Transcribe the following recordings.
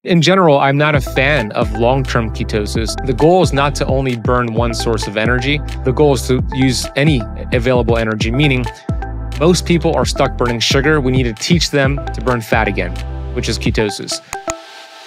In general, I'm not a fan of long-term ketosis. The goal is not to only burn one source of energy. The goal is to use any available energy, meaning most people are stuck burning sugar. We need to teach them to burn fat again, which is ketosis.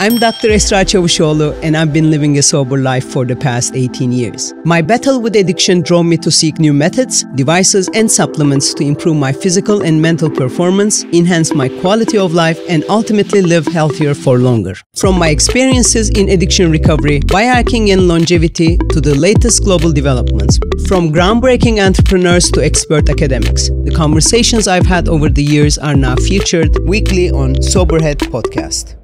I'm Dr. Esra Çavuşoğlu, and I've been living a sober life for the past 18 years. My battle with addiction drove me to seek new methods, devices, and supplements to improve my physical and mental performance, enhance my quality of life, and ultimately live healthier for longer. From my experiences in addiction recovery, biohacking, and longevity to the latest global developments, from groundbreaking entrepreneurs to expert academics, the conversations I've had over the years are now featured weekly on Soberhead Podcast.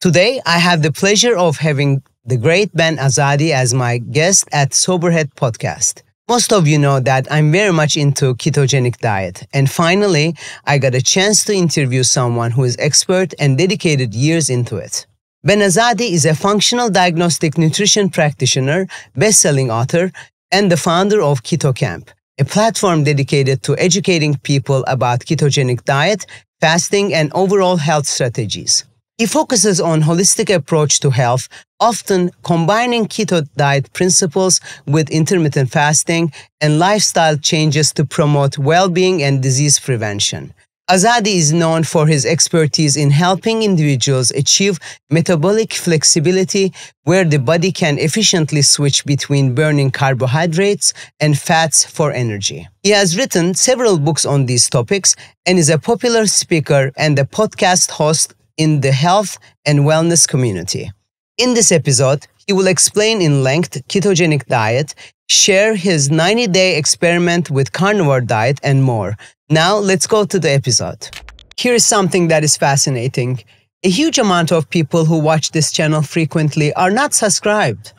Today, I have the pleasure of having the great Ben Azadi as my guest at Soberhead Podcast. Most of you know that I'm very much into ketogenic diet. And finally, I got a chance to interview someone who is expert and dedicated years into it. Ben Azadi is a functional diagnostic nutrition practitioner, best-selling author, and the founder of Keto Kamp, a platform dedicated to educating people about ketogenic diet, fasting, and overall health strategies. He focuses on holistic approach to health, often combining keto diet principles with intermittent fasting and lifestyle changes to promote well-being and disease prevention. Azadi is known for his expertise in helping individuals achieve metabolic flexibility, where the body can efficiently switch between burning carbohydrates and fats for energy. He has written several books on these topics and is a popular speaker and a podcast host in the health and wellness community. In this episode, he will explain in length ketogenic diet, share his 90-day experiment with carnivore diet, and more. Now, let's go to the episode. Here is something that is fascinating. A huge amount of people who watch this channel frequently are not subscribed.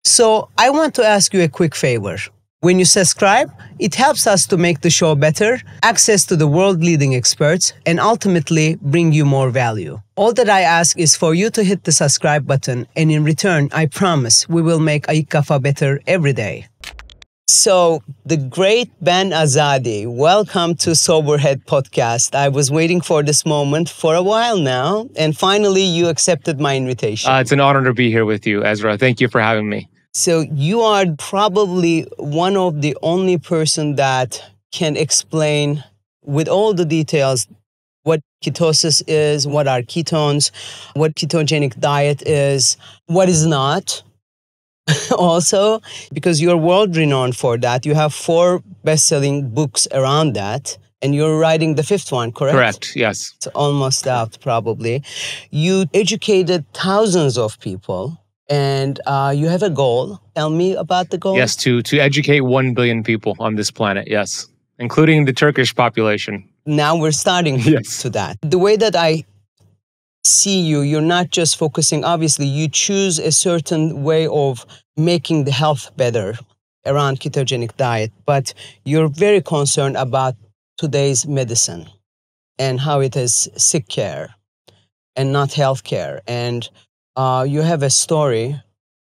So, I want to ask you a quick favor. When you subscribe, it helps us to make the show better, access to the world-leading experts, and ultimately bring you more value. All that I ask is for you to hit the subscribe button, and in return, I promise we will make Ayık Kafa better every day. So, the great Ben Azadi, welcome to Soberhead Podcast. I was waiting for this moment for a while now, and finally you accepted my invitation. It's an honor to be here with you, Ezra. Thank you for having me. So you are probably one of the only person that can explain with all the details what ketosis is, what are ketones, what ketogenic diet is, what is not. Also, because you're world-renowned for that. You have 4 best-selling books around that, and you're writing the 5th one, correct? Correct, yes. It's almost out, probably. You educated thousands of people. And you have a goal. Tell me about the goal. Yes, to educate 1 billion people on this planet, yes, including the Turkish population. Now we're starting to that. The way that I see you, you're not just focusing, obviously, you choose a certain way of making the health better around ketogenic diet, but you're very concerned about today's medicine and how it is sick care and not health care. And you have a story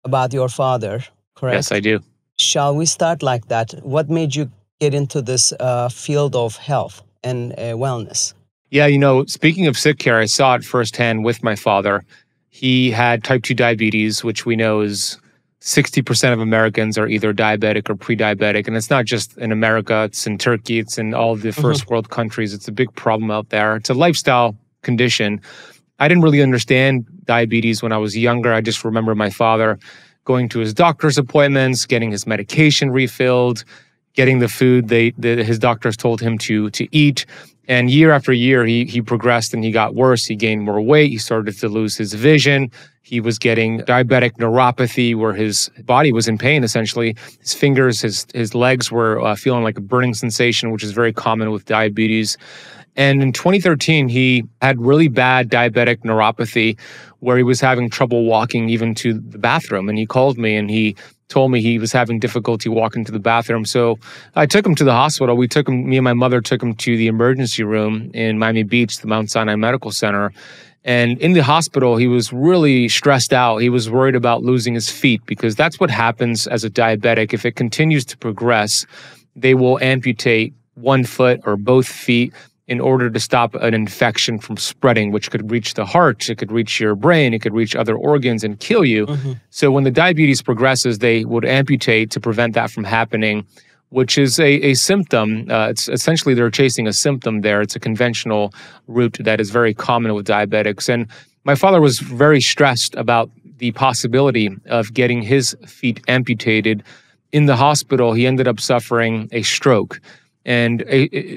about your father, correct? Yes, I do. Shall we start like that? What made you get into this field of health and wellness? Yeah, speaking of sick care, I saw it firsthand with my father. He had type 2 diabetes, which we know is 60% of Americans are either diabetic or pre-diabetic. And it's not just in America, it's in Turkey, it's in all the first world countries. It's a big problem out there. It's a lifestyle condition. I didn't really understand diabetes when I was younger. I just remember my father going to his doctor's appointments, getting his medication refilled, getting the food his doctors told him to eat. And year after year, he progressed and he got worse. He gained more weight. He started to lose his vision. He was getting diabetic neuropathy, where his body was in pain, essentially. His fingers, his legs were feeling like a burning sensation, which is very common with diabetes. And in 2013, he had really bad diabetic neuropathy where he was having trouble walking even to the bathroom. And he called me and he told me he was having difficulty walking to the bathroom. So I took him to the hospital. Me and my mother took him to the emergency room in Miami Beach, the Mount Sinai Medical Center. And in the hospital, he was really stressed out. He was worried about losing his feet because that's what happens as a diabetic. If it continues to progress, they will amputate one foot or both feet. in order to stop an infection from spreading, which could reach the heart, it could reach your brain, it could reach other organs and kill you. So when the diabetes progresses, they would amputate to prevent that from happening, which is a symptom. It's essentially they're chasing a symptom there. It's a conventional route that is very common with diabetics. And my father was very stressed about the possibility of getting his feet amputated. In the hospital, he ended up suffering a stroke. And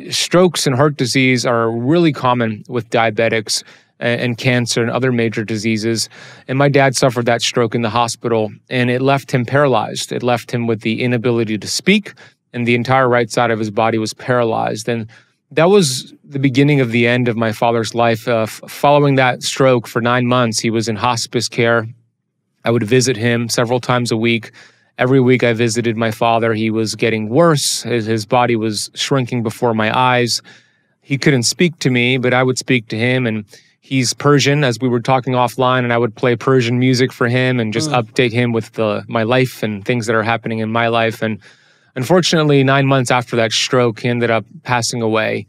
strokes and heart disease are really common with diabetics and cancer and other major diseases. And my dad suffered that stroke in the hospital, and it left him paralyzed. It left him with the inability to speak, and the entire right side of his body was paralyzed. And that was the beginning of the end of my father's life. Following that stroke for 9 months, he was in hospice care. I would visit him several times a week. Every week I visited my father. He was getting worse. His body was shrinking before my eyes. He couldn't speak to me, but I would speak to him. And he's Persian, as we were talking offline, and I would play Persian music for him and just update him with my life and things that are happening in my life. And unfortunately, 9 months after that stroke, he ended up passing away.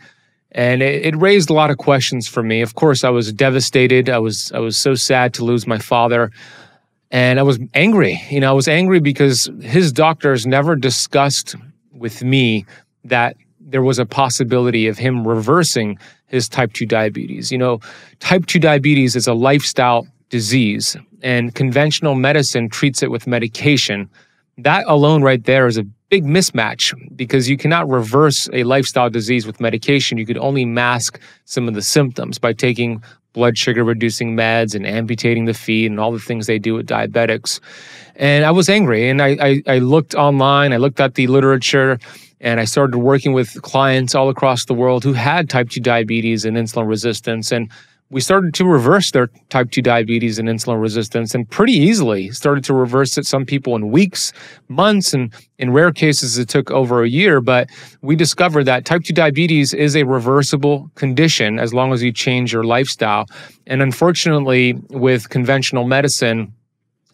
And it raised a lot of questions for me. Of course, I was devastated. I was so sad to lose my father. And I was angry. I was angry because his doctors never discussed with me that there was a possibility of him reversing his type 2 diabetes. Type 2 diabetes is a lifestyle disease, and conventional medicine treats it with medication. That alone right there is a big mismatch because you cannot reverse a lifestyle disease with medication. You could only mask some of the symptoms by taking blood sugar reducing meds and amputating the feet and all the things they do with diabetics. And I was angry, and I looked online, I looked at the literature, and I started working with clients all across the world who had type 2 diabetes and insulin resistance. And we started to reverse their type 2 diabetes and insulin resistance, and pretty easily started to reverse it. Some people in weeks, months, and in rare cases, it took over a year. But we discovered that type 2 diabetes is a reversible condition as long as you change your lifestyle. And unfortunately, with conventional medicine,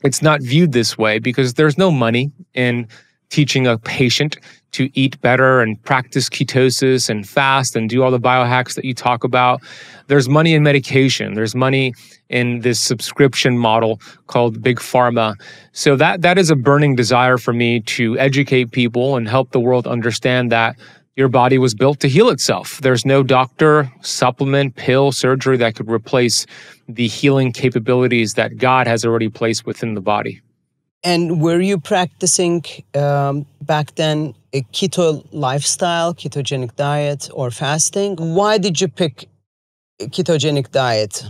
it's not viewed this way because there's no money in teaching a patient to eat better and practice ketosis and fast and do all the biohacks that you talk about. There's money in medication. There's money in this subscription model called Big Pharma. So that is a burning desire for me to educate people and help the world understand that your body was built to heal itself. There's no doctor, supplement, pill, surgery that could replace the healing capabilities that God has already placed within the body. And were you practicing back then a keto lifestyle, ketogenic diet, or fasting? Why did you pick a ketogenic diet?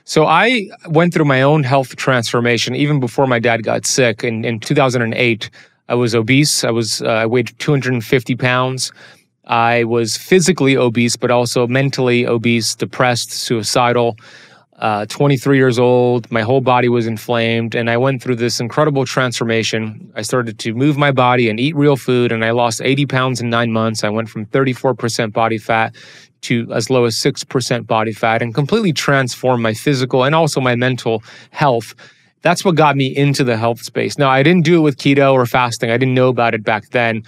So I went through my own health transformation even before my dad got sick. In 2008, I was obese. I weighed 250 pounds. I was physically obese, but also mentally obese, depressed, suicidal. 23 years old, my whole body was inflamed, and I went through this incredible transformation. I started to move my body and eat real food, and I lost 80 pounds in 9 months. I went from 34% body fat to as low as 6% body fat, and completely transformed my physical and also my mental health. That's what got me into the health space. Now, I didn't do it with keto or fasting. I didn't know about it back then.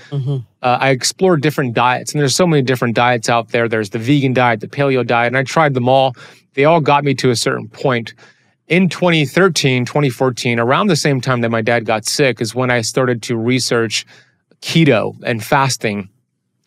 I explored different diets, and there's so many different diets out there. There's the vegan diet, the paleo diet, and I tried them all. They all got me to a certain point. In 2013, 2014, around the same time that my dad got sick is when I started to research keto and fasting.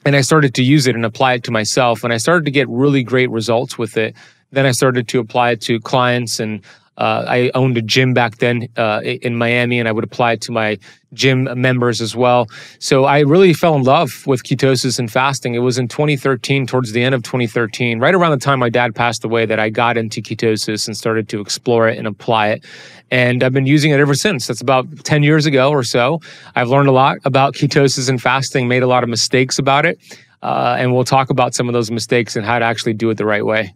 And I started to use it and apply it to myself. And I started to get really great results with it. Then I started to apply it to clients, and I owned a gym back then in Miami, and I would apply it to my gym members as well. So I really fell in love with ketosis and fasting. It was in 2013, towards the end of 2013, right around the time my dad passed away, that I got into ketosis and started to explore it and apply it. And I've been using it ever since. That's about 10 years ago or so. I've learned a lot about ketosis and fasting, made a lot of mistakes about it. And we'll talk about some of those mistakes and how to actually do it the right way.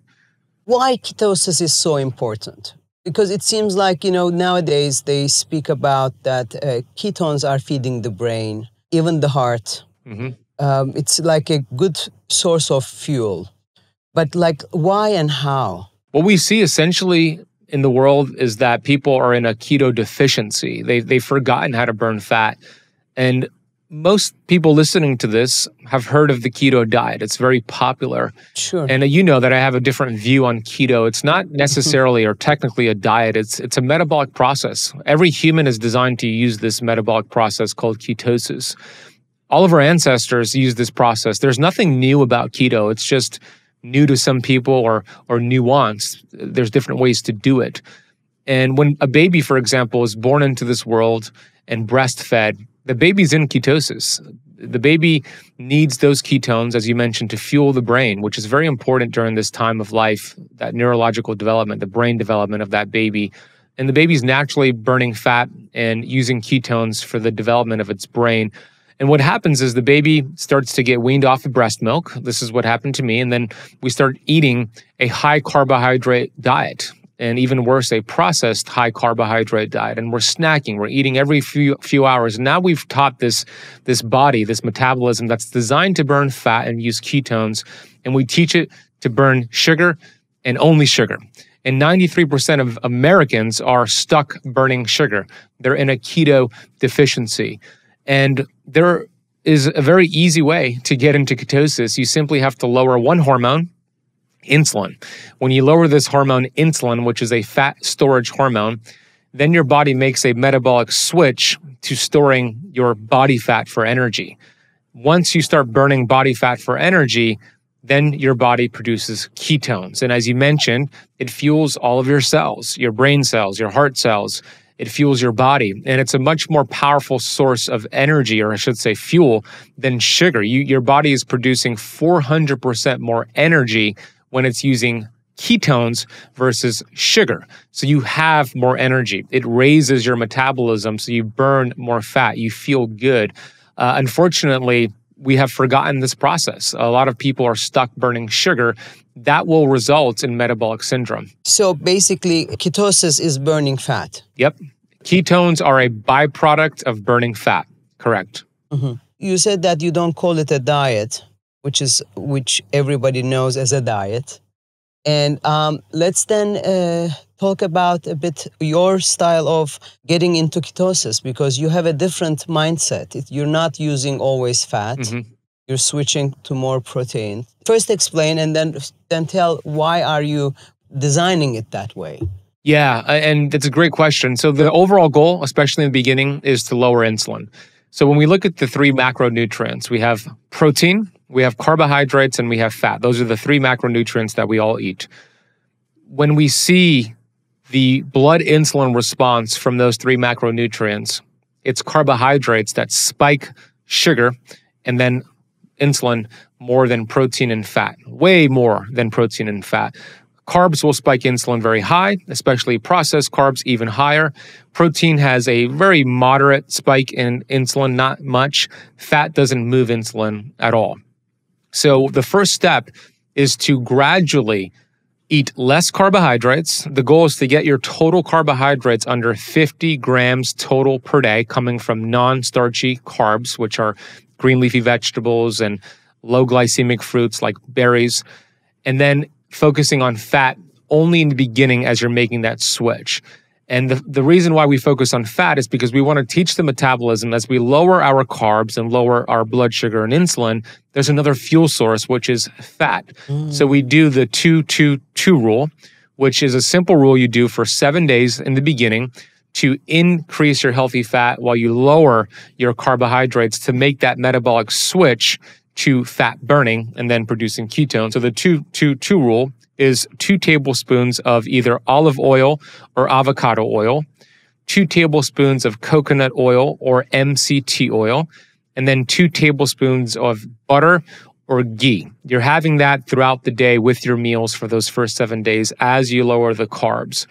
Why ketosis is so important? Because it seems like, nowadays they speak about that ketones are feeding the brain, even the heart. It's like a good source of fuel. But why and how? What we see essentially in the world is that people are in a keto deficiency. They've forgotten how to burn fat. And most people listening to this have heard of the keto diet. It's very popular. Sure. And you know that I have a different view on keto. It's not necessarily or technically a diet. It's a metabolic process. Every human is designed to use this metabolic process called ketosis. All of our ancestors use this process. There's nothing new about keto. It's just new to some people or nuanced. There's different ways to do it. And when a baby, for example, is born into this world and breastfed, the baby's in ketosis. The baby needs those ketones, as you mentioned, to fuel the brain, which is very important during this time of life, that neurological development, the brain development of that baby. And the baby's naturally burning fat and using ketones for the development of its brain. And what happens is the baby starts to get weaned off of breast milk. This is what happened to me. And then we start eating a high carbohydrate diet. And even worse, a processed high carbohydrate diet. And we're snacking, we're eating every few hours. And now we've taught this body, this metabolism that's designed to burn fat and use ketones. And we teach it to burn sugar and only sugar. And 93% of Americans are stuck burning sugar. They're in a keto deficiency. And there is a very easy way to get into ketosis. You simply have to lower one hormone, insulin. When you lower this hormone, insulin, which is a fat storage hormone, then your body makes a metabolic switch to storing your body fat for energy. Once you start burning body fat for energy, then your body produces ketones. And as you mentioned, it fuels all of your cells, your brain cells, your heart cells. It fuels your body. And it's a much more powerful source of energy, or I should say fuel, than sugar. Your body is producing 400% more energy when it's using ketones versus sugar. So you have more energy. It raises your metabolism, so you burn more fat. You feel good. Unfortunately, we have forgotten this process. A lot of people are stuck burning sugar. That will result in metabolic syndrome. So basically, ketosis is burning fat. Yep. Ketones are a byproduct of burning fat. Correct. Mm-hmm. You said that you don't call it a diet, which everybody knows as a diet. And let's then talk about a bit your style of getting into ketosis, because you have a different mindset. You're not using always fat. Mm-hmm. You're switching to more protein. First explain, and then tell why are you designing it that way? Yeah, and that's a great question. So the overall goal, especially in the beginning, is to lower insulin. So when we look at the three macronutrients, we have protein, we have carbohydrates, and we have fat. Those are the three macronutrients that we all eat. When we see the blood insulin response from those three macronutrients, it's carbohydrates that spike sugar and then insulin more than protein and fat, way more than protein and fat. Carbs will spike insulin very high, especially processed carbs even higher. Protein has a very moderate spike in insulin, not much. Fat doesn't move insulin at all. So the first step is to gradually eat less carbohydrates. The goal is to get your total carbohydrates under 50 grams total per day, coming from non-starchy carbs, which are green leafy vegetables and low glycemic fruits like berries. And then focusing on fat only in the beginning as you're making that switch. And the reason why we focus on fat is because we want to teach the metabolism as we lower our carbs and lower our blood sugar and insulin, there's another fuel source, which is fat. So we do the 2-2-2 rule, which is a simple rule you do for 7 days in the beginning to increase your healthy fat while you lower your carbohydrates to make that metabolic switch to fat burning and then producing ketones. So the 2-2-2 rule is 2 tablespoons of either olive oil or avocado oil, 2 tablespoons of coconut oil or MCT oil, and then 2 tablespoons of butter or ghee. You're having that throughout the day with your meals for those first 7 days as you lower the carbs.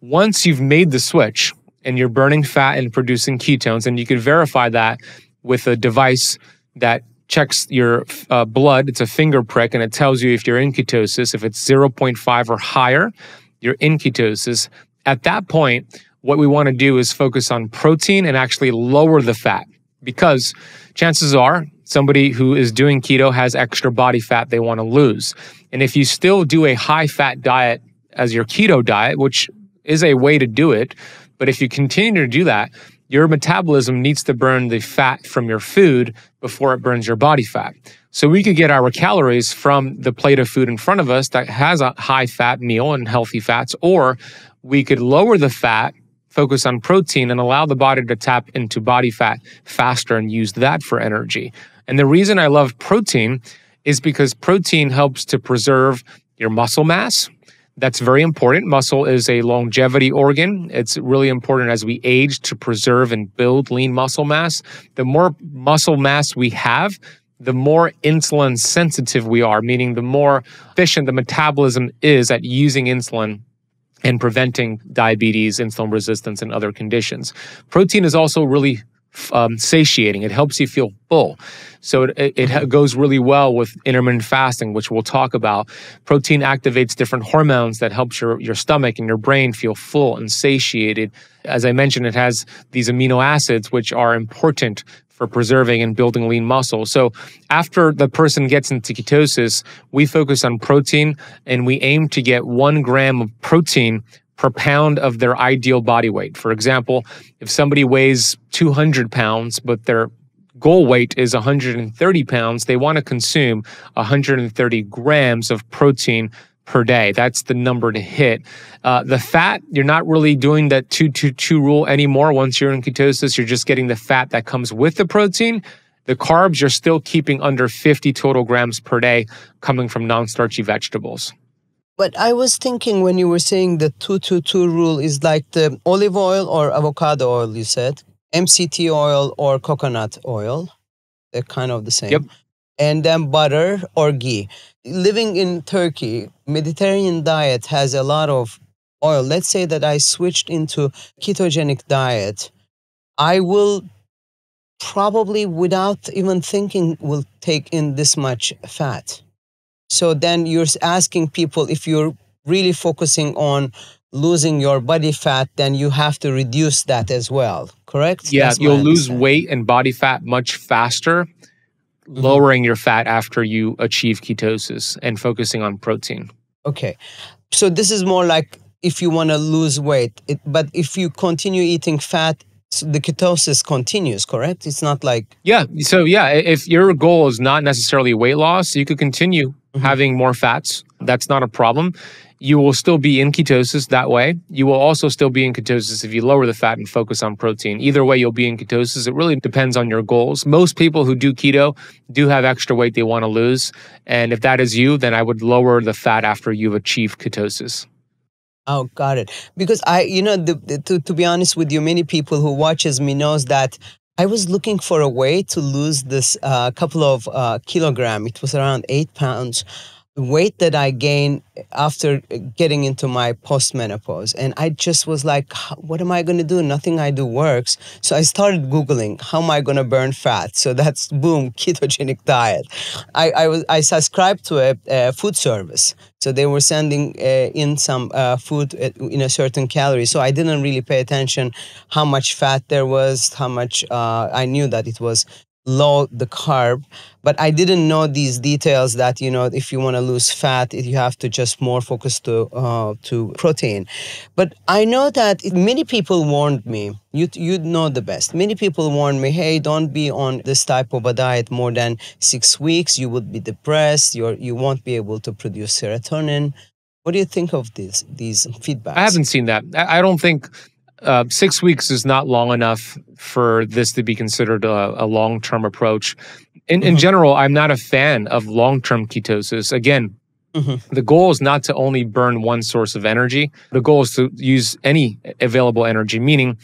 Once you've made the switch and you're burning fat and producing ketones, and you can verify that with a device that checks your blood. It's a finger prick, and it tells you if you're in ketosis. If it's 0.5 or higher, you're in ketosis. At that point, what we want to do is focus on protein and actually lower the fat, because chances are somebody who is doing keto has extra body fat they want to lose. And if you still do a high-fat diet as your keto diet, which is a way to do it, but if you continue to do that, your metabolism needs to burn the fat from your food before it burns your body fat. So we could get our calories from the plate of food in front of us that has a high fat meal and healthy fats, or we could lower the fat, focus on protein, and allow the body to tap into body fat faster and use that for energy. And the reason I love protein is because protein helps to preserve your muscle mass. That's very important. Muscle is a longevity organ. It's really important as we age to preserve and build lean muscle mass. The more muscle mass we have, the more insulin sensitive we are, meaning the more efficient the metabolism is at using insulin and preventing diabetes, insulin resistance, and other conditions. Protein is also really satiating. It helps you feel full. So it goes really well with intermittent fasting, which we'll talk about. Protein activates different hormones that helps your stomach and your brain feel full and satiated. As I mentioned, it has these amino acids, which are important for preserving and building lean muscle. So after the person gets into ketosis, we focus on protein, and we aim to get 1 gram of protein per pound of their ideal body weight. For example, if somebody weighs 200 pounds, but their goal weight is 130 pounds, they want to consume 130 grams of protein per day. That's the number to hit. The fat, you're not really doing that 2-2-2 rule anymore. Once you're in ketosis, you're just getting the fat that comes with the protein. The carbs, you're still keeping under 50 total grams per day coming from non-starchy vegetables. But I was thinking when you were saying the 2-2-2 rule is like the olive oil or avocado oil, you said, MCT oil or coconut oil. They're kind of the same. Yep. And then butter or ghee. Living in Turkey, Mediterranean diet has a lot of oil. Let's say that I switched into ketogenic diet. I will probably, without even thinking, will take in this much fat. So then you're asking people, if you're really focusing on losing your body fat, then you have to reduce that as well, correct? Yeah, you'll lose weight and body fat much faster, lowering your fat after you achieve ketosis and focusing on protein. Okay. So this is more like if you want to lose weight, but if you continue eating fat, so the ketosis continues, correct? It's not like... Yeah. So yeah, if your goal is not necessarily weight loss, you could continue having more fats. That's not a problem. You will still be in ketosis that way. You will also still be in ketosis if you lower the fat and focus on protein. Either way, you'll be in ketosis. It really depends on your goals. Most people who do keto do have extra weight they want to lose. And if that is you, then I would lower the fat after you've achieved ketosis. Oh, got it. Because to be honest with you, many people who watches me knows that I was looking for a way to lose this couple of kilograms. It was around 8 pounds. The weight that I gained after getting into my postmenopause. And I just was like, what am I going to do? Nothing I do works. So I started Googling, how am I going to burn fat? So that's, boom, ketogenic diet. I subscribed to a food service. So they were sending in some food in a certain calorie. So I didn't really pay attention how much fat there was, how much, I knew that it was low, the carb, but I didn't know these details that, if you want to lose fat, you have to just more focus to protein. But I know that many people warned me, you know the best, many people warned me, hey, don't be on this type of a diet more than 6 weeks, you would be depressed, you won't be able to produce serotonin. What do you think of these feedbacks? I haven't seen that. I don't think 6 weeks is not long enough for this to be considered a long-term approach. In general, I'm not a fan of long-term ketosis. Again, the goal is not to only burn one source of energy. The goal is to use any available energy, meaning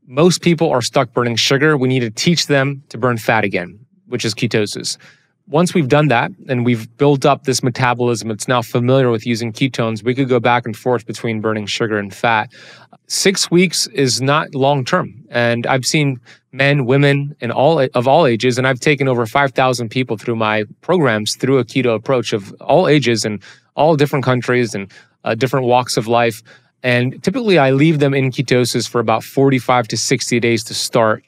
most people are stuck burning sugar. We need to teach them to burn fat again, which is ketosis. Once we've done that and we've built up this metabolism, it's now familiar with using ketones, we could go back and forth between burning sugar and fat. 6 weeks is not long-term. And I've seen men, women, of all ages, and I've taken over 5,000 people through my programs through a keto approach of all ages and all different countries and different walks of life. And typically I leave them in ketosis for about 45 to 60 days to start.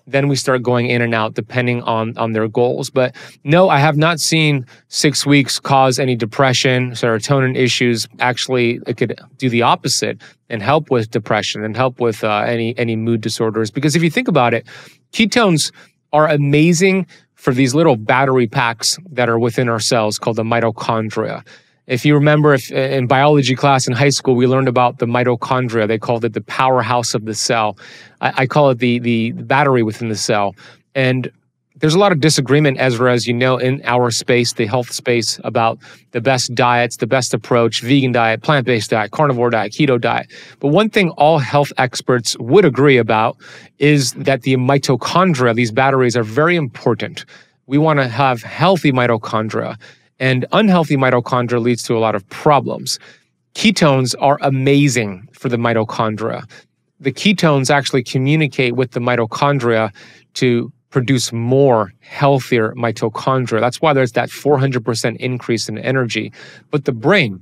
Then we start going in and out depending on their goals. But no, I have not seen 6 weeks cause any depression, serotonin issues. Actually, it could do the opposite and help with depression and help with any mood disorders. Because if you think about it, ketones are amazing for these little battery packs that are within our cells called the mitochondria. If you remember, in biology class in high school, we learned about the mitochondria. They called it the powerhouse of the cell. I call it the battery within the cell. And there's a lot of disagreement, Ezra, as you know, in our space, the health space, about the best diets, the best approach, vegan diet, plant-based diet, carnivore diet, keto diet. But one thing all health experts would agree about is that the mitochondria, these batteries, are very important. We want to have healthy mitochondria. And unhealthy mitochondria leads to a lot of problems. Ketones are amazing for the mitochondria. The ketones actually communicate with the mitochondria to produce more healthier mitochondria. That's why there's that 400% increase in energy. But the brain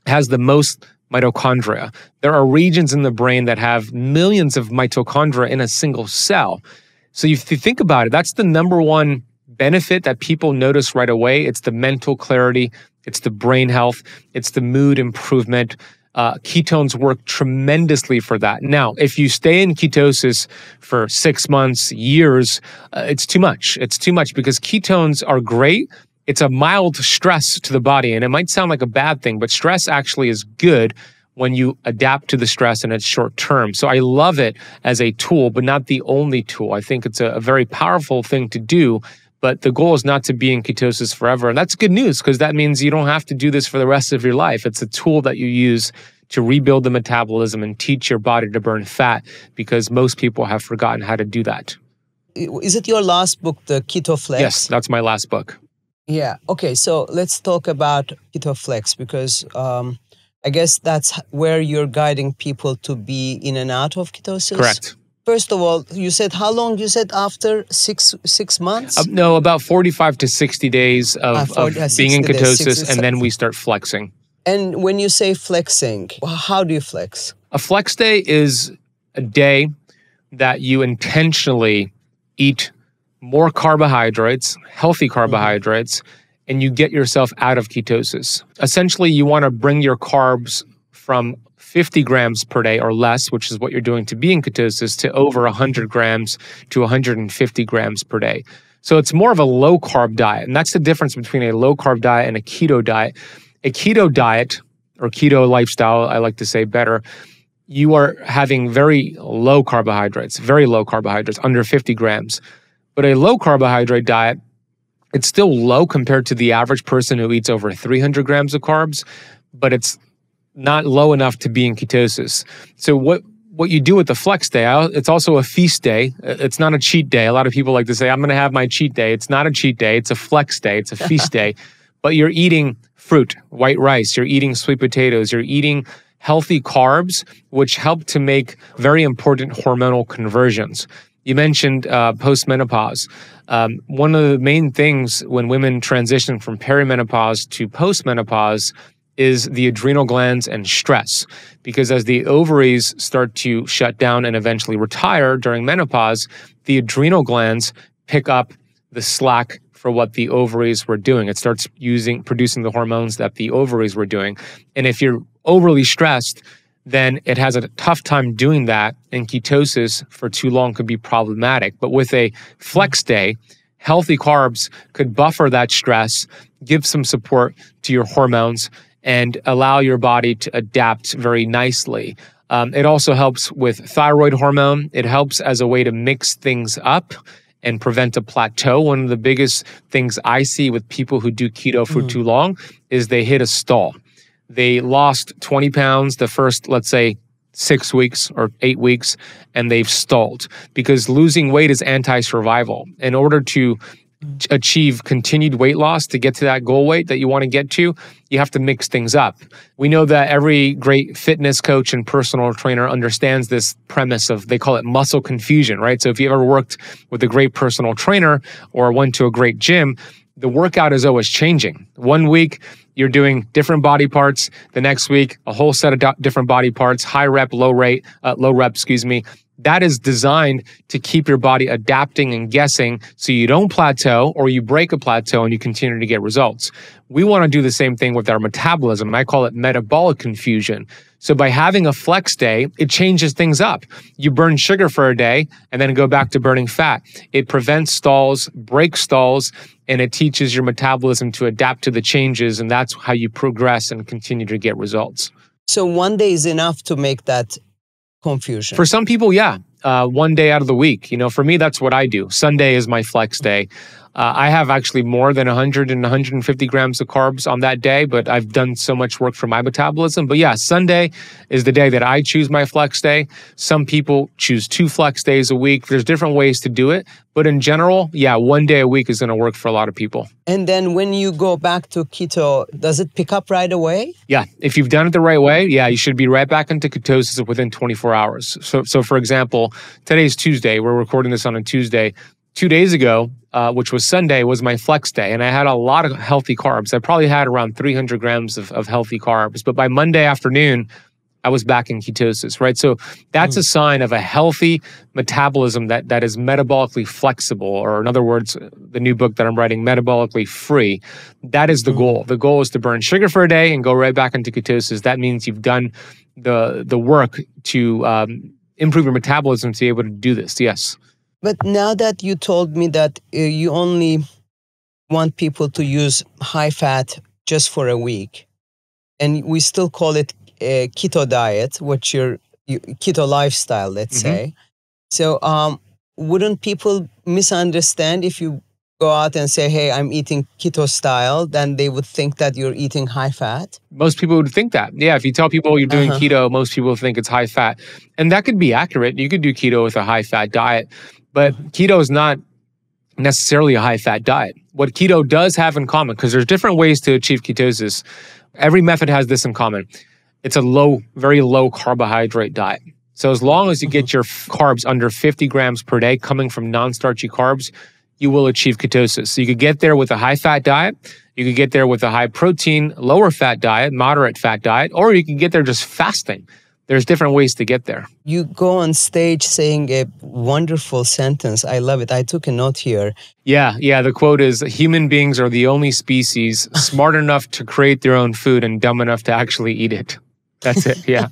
has the most mitochondria. There are regions in the brain that have millions of mitochondria in a single cell. So if you think about it, that's the number one benefit that people notice right away. It's the mental clarity, it's the brain health, it's the mood improvement. Ketones work tremendously for that. Now, if you stay in ketosis for 6 months, years, it's too much. It's too much because ketones are great. It's a mild stress to the body, and it might sound like a bad thing, but stress actually is good when you adapt to the stress and it's short term. So I love it as a tool, but not the only tool. I think it's a very powerful thing to do. But the goal is not to be in ketosis forever. And that's good news because that means you don't have to do this for the rest of your life. It's a tool that you use to rebuild the metabolism and teach your body to burn fat because most people have forgotten how to do that. Is it your last book, the Keto Flex? Yes, that's my last book. Yeah. Okay. So let's talk about Keto Flex because I guess that's where you're guiding people to be in and out of ketosis. Correct. First of all, you said how long? You said after six months? No, about 45 to 60 days of being in ketosis, and then we start flexing. And when you say flexing, how do you flex? A flex day is a day that you intentionally eat more carbohydrates, healthy carbohydrates, and you get yourself out of ketosis. Essentially, you want to bring your carbs from 50 grams per day or less, which is what you're doing to be in ketosis, to over 100 grams to 150 grams per day. So it's more of a low-carb diet, and that's the difference between a low-carb diet and a keto diet. A keto diet, or keto lifestyle, I like to say better, you are having very low carbohydrates, under 50 grams. But a low-carbohydrate diet, it's still low compared to the average person who eats over 300 grams of carbs, but it's not low enough to be in ketosis. So what you do with the flex day, it's also a feast day. It's not a cheat day. A lot of people like to say, I'm going to have my cheat day. It's not a cheat day. It's a flex day. It's a feast day. But you're eating fruit, white rice. You're eating sweet potatoes. You're eating healthy carbs, which help to make very important hormonal conversions. You mentioned postmenopause. One of the main things when women transition from perimenopause to postmenopause is the adrenal glands and stress. Because as the ovaries start to shut down and eventually retire during menopause, the adrenal glands pick up the slack for what the ovaries were doing. It starts producing the hormones that the ovaries were doing. And if you're overly stressed, then it has a tough time doing that, and ketosis for too long could be problematic. But with a flex day, healthy carbs could buffer that stress, give some support to your hormones, and allow your body to adapt very nicely. It also helps with thyroid hormone. It helps as a way to mix things up and prevent a plateau. One of the biggest things I see with people who do keto for too long is they hit a stall. They lost 20 pounds the first, let's say, 6 weeks or 8 weeks, and they've stalled because losing weight is anti-survival. In order to achieve continued weight loss, to get to that goal weight that you want to get to, you have to mix things up. We know that every great fitness coach and personal trainer understands this premise of, they call it muscle confusion, right? So if you ever worked with a great personal trainer or went to a great gym, the workout is always changing. One week, you're doing different body parts. The next week, a whole set of different body parts, high rep, low rep, That is designed to keep your body adapting and guessing so you don't plateau or you break a plateau and you continue to get results. We want to do the same thing with our metabolism. I call it metabolic confusion. So by having a flex day, it changes things up. You burn sugar for a day and then go back to burning fat. It prevents stalls, breaks stalls, and it teaches your metabolism to adapt to the changes. And that's how you progress and continue to get results. So one day is enough to make that confusion? For some people, yeah. One day out of the week. For me, that's what I do. Sunday is my flex day. I have actually more than 100 and 150 grams of carbs on that day, but I've done so much work for my metabolism. But yeah, Sunday is the day that I choose my flex day. Some people choose 2 flex days a week. There's different ways to do it. But in general, yeah, one day a week is going to work for a lot of people. And then when you go back to keto, does it pick up right away? Yeah, if you've done it the right way, yeah, you should be right back into ketosis within 24 hours. So for example, today's Tuesday. We're recording this on a Tuesday. 2 days ago, which was Sunday, was my flex day. And I had a lot of healthy carbs. I probably had around 300 grams of healthy carbs. But by Monday afternoon, I was back in ketosis, right? So that's a sign of a healthy metabolism that is metabolically flexible, or in other words, the new book that I'm writing, Metabolically Free. That is the goal. The goal is to burn sugar for a day and go right back into ketosis. That means you've done the work to improve your metabolism to be able to do this, yes. But now that you told me that you only want people to use high fat just for a week, and we still call it a keto diet, which your keto lifestyle, let's say. So wouldn't people misunderstand if you go out and say, hey, I'm eating keto style, then they would think that you're eating high fat? Most people would think that. Yeah, if you tell people you're doing keto, most people think it's high fat. And that could be accurate. You could do keto with a high fat diet, but keto is not necessarily a high fat diet. What keto does have in common, because there's different ways to achieve ketosis, every method has this in common. It's a very low carbohydrate diet. So as long as you get your carbs under 50 grams per day coming from non-starchy carbs, you will achieve ketosis. So you could get there with a high-fat diet, you could get there with a high-protein, lower-fat diet, moderate-fat diet, or you can get there just fasting. There's different ways to get there. You go on stage saying a wonderful sentence. I love it. I took a note here. Yeah. The quote is, human beings are the only species smart enough to create their own food and dumb enough to actually eat it. That's it, yeah.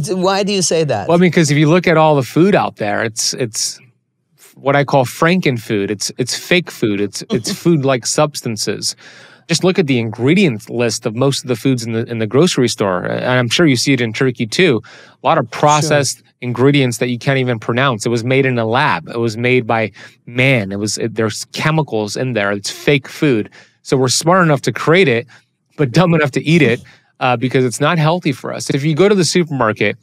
Why do you say that? Well, because if you look at all the food out there, it's what I call Franken food. It's fake food. It's food-like substances. Just look at the ingredient list of most of the foods in the grocery store, and I'm sure you see it in Turkey too. A lot of processed ingredients that you can't even pronounce. It was made in a lab. It was made by man. There's chemicals in there. It's fake food. So we're smart enough to create it, but dumb enough to eat it because it's not healthy for us. If you go to the supermarket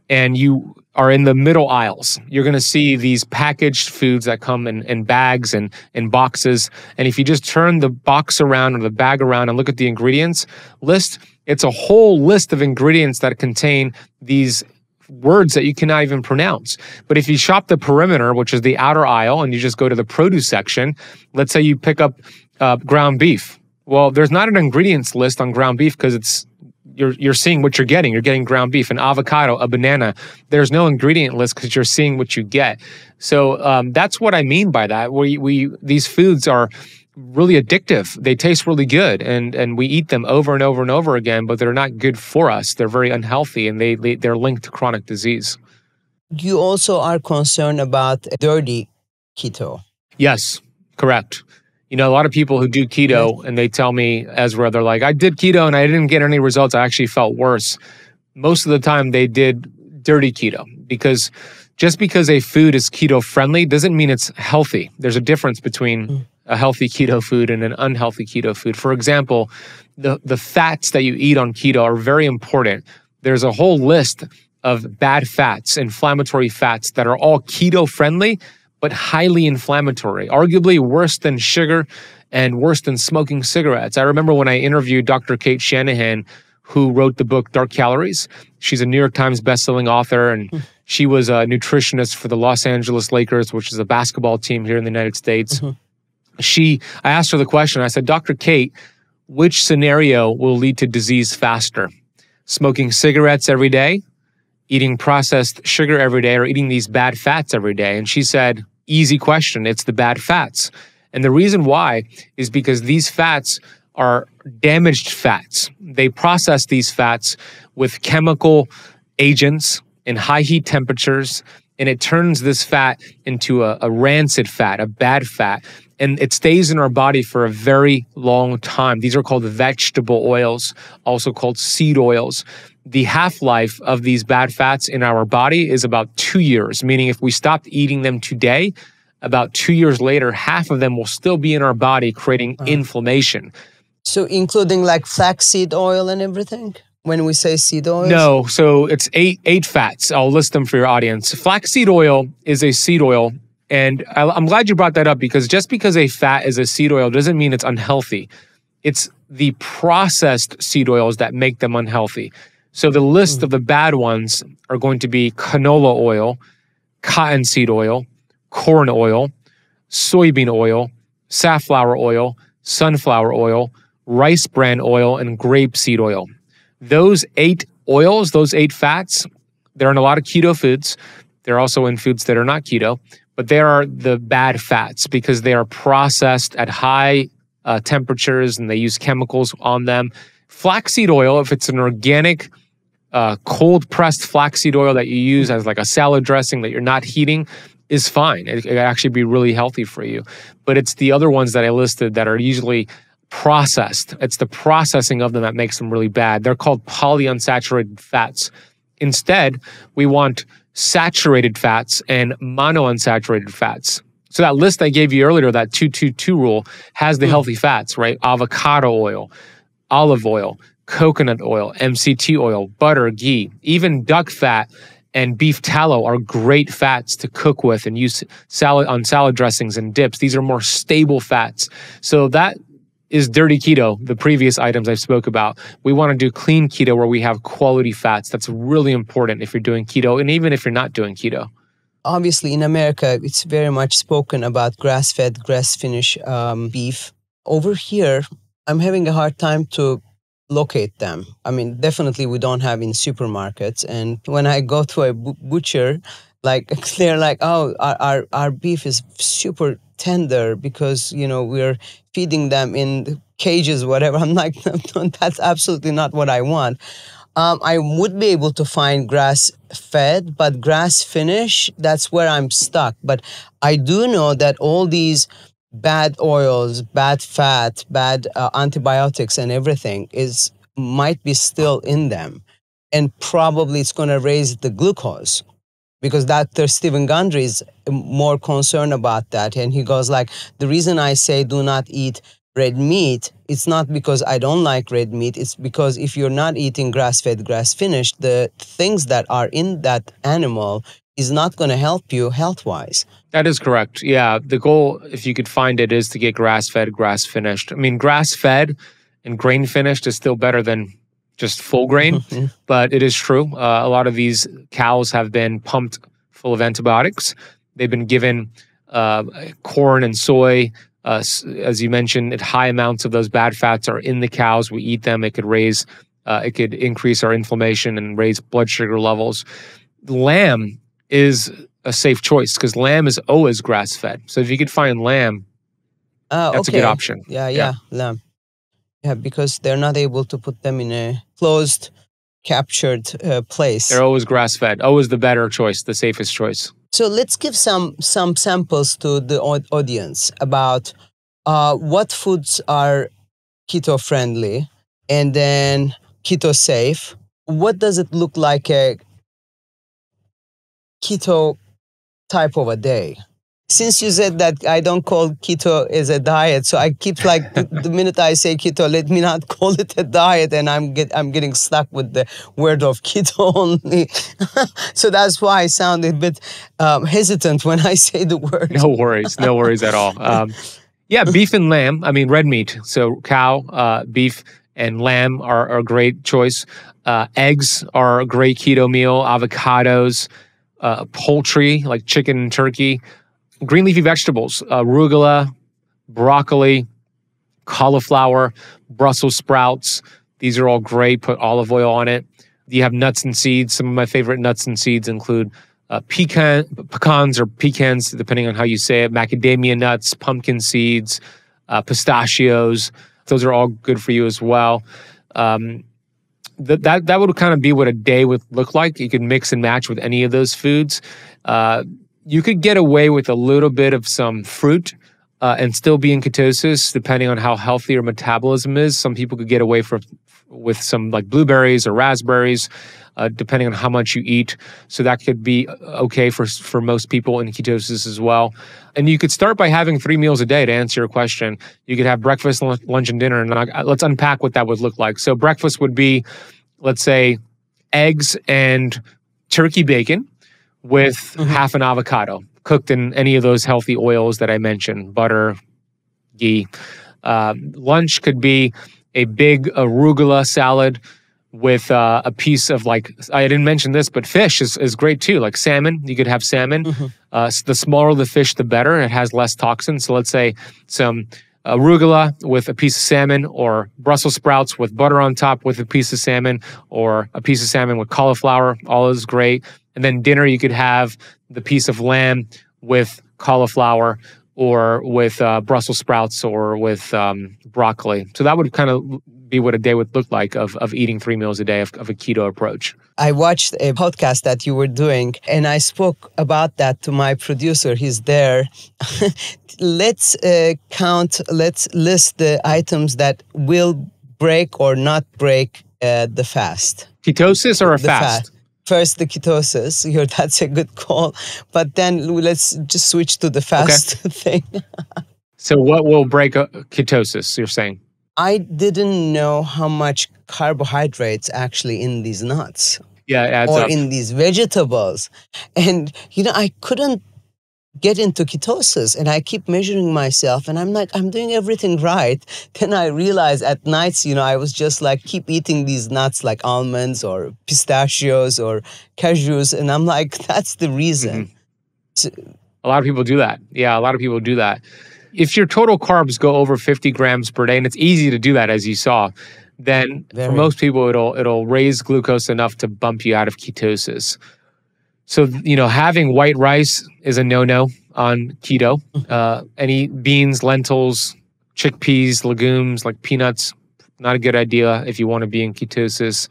and you are in the middle aisles, you're going to see these packaged foods that come in bags and in boxes. And if you just turn the box around or the bag around and look at the ingredients list, it's a whole list of ingredients that contain these words that you cannot even pronounce. But if you shop the perimeter, which is the outer aisle, and you just go to the produce section, let's say you pick up ground beef. Well, there's not an ingredients list on ground beef because you're seeing what you're getting. You're getting ground beef, an avocado, a banana. There's no ingredient list because you're seeing what you get. So that's what I mean by that. These foods are really addictive. They taste really good, and we eat them over and over and over again, but they're not good for us. They're very unhealthy, and they're linked to chronic disease. You also are concerned about dirty keto. Yes, correct. A lot of people who do keto and they tell me, Esra, they're like, I did keto and I didn't get any results. I actually felt worse. Most of the time they did dirty keto, because just because a food is keto friendly doesn't mean it's healthy. There's a difference between a healthy keto food and an unhealthy keto food. For example, the fats that you eat on keto are very important. There's a whole list of bad fats, inflammatory fats that are all keto friendly, but highly inflammatory, arguably worse than sugar and worse than smoking cigarettes. I remember when I interviewed Dr. Kate Shanahan, who wrote the book Dark Calories. She's a New York Times bestselling author, and she was a nutritionist for the Los Angeles Lakers, which is a basketball team here in the United States. I asked her the question. I said, Dr. Kate, which scenario will lead to disease faster? Smoking cigarettes every day, eating processed sugar every day, or eating these bad fats every day? And she said, easy question, it's the bad fats. And the reason why is because these fats are damaged fats. They process these fats with chemical agents in high heat temperatures, and it turns this fat into a rancid fat, a bad fat, and it stays in our body for a very long time. These are called vegetable oils, also called seed oils. The half-life of these bad fats in our body is about 2 years, meaning if we stopped eating them today, about 2 years later, half of them will still be in our body creating inflammation. So including like flaxseed oil and everything? When we say seed oils? No, so it's eight fats. I'll list them for your audience. Flaxseed oil is a seed oil. And I'm glad you brought that up, because just because a fat is a seed oil doesn't mean it's unhealthy. It's the processed seed oils that make them unhealthy. So the list of the bad ones are going to be canola oil, cottonseed oil, corn oil, soybean oil, safflower oil, sunflower oil, rice bran oil, and grapeseed oil. Those 8 oils, those 8 fats, they're in a lot of keto foods. They're also in foods that are not keto, but they are the bad fats because they are processed at high temperatures and they use chemicals on them. Flaxseed oil, if it's an organic, cold-pressed flaxseed oil that you use as like a salad dressing that you're not heating, is fine. It can actually be really healthy for you. But it's the other ones that I listed that are usually processed. It's the processing of them that makes them really bad. They're called polyunsaturated fats. Instead, we want saturated fats and monounsaturated fats. So that list I gave you earlier, that 2-2-2 rule, has the healthy fats, right? Avocado oil, olive oil, coconut oil, MCT oil, butter, ghee, even duck fat and beef tallow are great fats to cook with and use on salad dressings and dips. These are more stable fats. So that is dirty keto, the previous items I spoke about. We want to do clean keto where we have quality fats. That's really important if you're doing keto and even if you're not doing keto. Obviously, in America, it's very much spoken about grass-fed, grass-finished beef. Over here, I'm having a hard time to locate them. I mean, definitely we don't have in supermarkets. And when I go to a butcher, like they're like, oh, our beef is super tender because, you know, we're feeding them in cages, whatever. I'm like, no, that's absolutely not what I want. I would be able to find grass-fed, but grass-finished, that's where I'm stuck. But I do know that all these bad oils, bad fat, bad antibiotics and everything might be still in them. And probably it's going to raise the glucose because Dr. Stephen Gundry is more concerned about that. And he goes like, the reason I say do not eat red meat, it's not because I don't like red meat. It's because if you're not eating grass-fed, grass-finished, the things that are in that animal is not going to help you health-wise. That is correct. Yeah, the goal, if you could find it, is to get grass-fed, grass-finished. I mean, grass-fed and grain-finished is still better than just full grain, but it is true. A lot of these cows have been pumped full of antibiotics. They've been given corn and soy. As you mentioned, at high amounts of those bad fats are in the cows. We eat them. It could increase our inflammation and raise blood sugar levels. Lamb is a safe choice because lamb is always grass-fed. So if you could find lamb, that's a good option. Yeah, lamb. Yeah, because they're not able to put them in a closed, captured place. They're always grass-fed. Always the better choice, the safest choice. So let's give some samples to the audience about what foods are keto-friendly and then keto-safe. What does it look like a keto type of a day? Since you said that I don't call keto as a diet, so I keep like the minute I say keto, let me not call it a diet, and I'm getting stuck with the word of keto only. So that's why I sound a bit hesitant when I say the word. No worries at all. Yeah, beef and lamb. I mean, red meat. So cow, beef, and lamb are a great choice. Eggs are a great keto meal. Avocados, poultry like chicken and turkey. Green leafy vegetables, arugula, broccoli, cauliflower, Brussels sprouts. These are all great. Put olive oil on it. You have nuts and seeds. Some of my favorite nuts and seeds include pecans or pecans, depending on how you say it, macadamia nuts, pumpkin seeds, pistachios. Those are all good for you as well. That would kind of be what a day would look like. You could mix and match with any of those foods. You could get away with a little bit of some fruit and still be in ketosis, depending on how healthy your metabolism is. Some people could get away with some like blueberries or raspberries, depending on how much you eat. So that could be okay for most people in ketosis as well. And you could start by having 3 meals a day, to answer your question. You could have breakfast, lunch, and dinner. And let's unpack what that would look like. So breakfast would be, let's say, eggs and turkey bacon with half an avocado, cooked in any of those healthy oils that I mentioned, butter, ghee. Lunch could be a big arugula salad with a piece of, like, I didn't mention this, but fish is great too, like salmon. You could have salmon. The smaller the fish, the better. It has less toxins. So let's say some arugula with a piece of salmon, or Brussels sprouts with butter on top with a piece of salmon, or a piece of salmon with cauliflower. All is great. And then dinner, you could have the piece of lamb with cauliflower, or with Brussels sprouts, or with broccoli. So that would kind of be what a day would look like of eating 3 meals a day of a keto approach. I watched a podcast that you were doing, and I spoke about that to my producer. He's there. Let's list the items that will break or not break the fast. Ketosis or a fast? First, the ketosis. That's a good call. But then let's just switch to the fast thing. So what will break ketosis, you're saying? I didn't know how much carbohydrates actually in these nuts. Yeah, it adds up. In these vegetables. And, I couldn't get into ketosis, and I keep measuring myself, and I'm like, I'm doing everything right. Then I realized at nights, I was just like, keep eating these nuts like almonds or pistachios or cashews, and I'm like, that's the reason. A lot of people do that. Yeah, a lot of people do that. If your total carbs go over 50 grams per day, and it's easy to do that, as you saw, then for most people, it'll raise glucose enough to bump you out of ketosis. So, having white rice is a no-no on keto. Any beans, lentils, chickpeas, legumes like peanuts, not a good idea if you want to be in ketosis.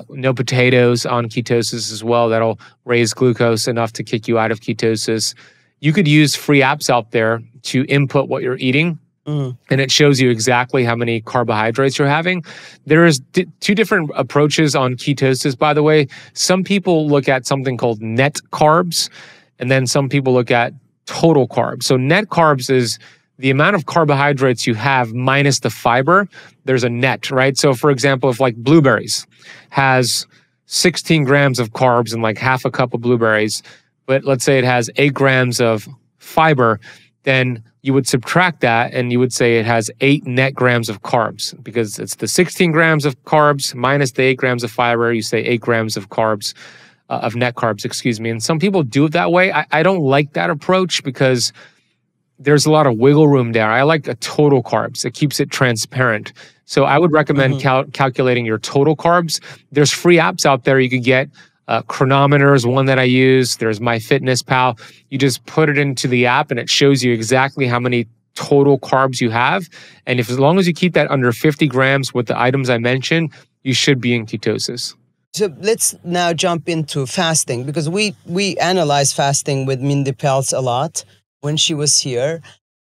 No potatoes on ketosis as well. That'll raise glucose enough to kick you out of ketosis. You could use free apps out there to input what you're eating, and it shows you exactly how many carbohydrates you're having. There is 2 different approaches on ketosis, by the way. Some people look at something called net carbs, and then some people look at total carbs. So net carbs is the amount of carbohydrates you have minus the fiber. There's a net, right? So for example, if like blueberries has 16 grams of carbs and like half a cup of blueberries, but let's say it has 8 grams of fiber, then you would subtract that and you would say it has 8 net grams of carbs, because it's the 16 grams of carbs minus the 8 grams of fiber. You say 8 grams of carbs, of net carbs, excuse me. And some people do it that way. I don't like that approach because there's a lot of wiggle room there. I like a total carbs. It keeps it transparent. So I would recommend calculating your total carbs. There's free apps out there you could get. Chronometer is one that I use. There's MyFitnessPal. You just put it into the app and it shows you exactly how many total carbs you have. And as long as you keep that under 50 grams with the items I mentioned, you should be in ketosis. So let's now jump into fasting, because we analyze fasting with Mindy Peltz a lot when she was here.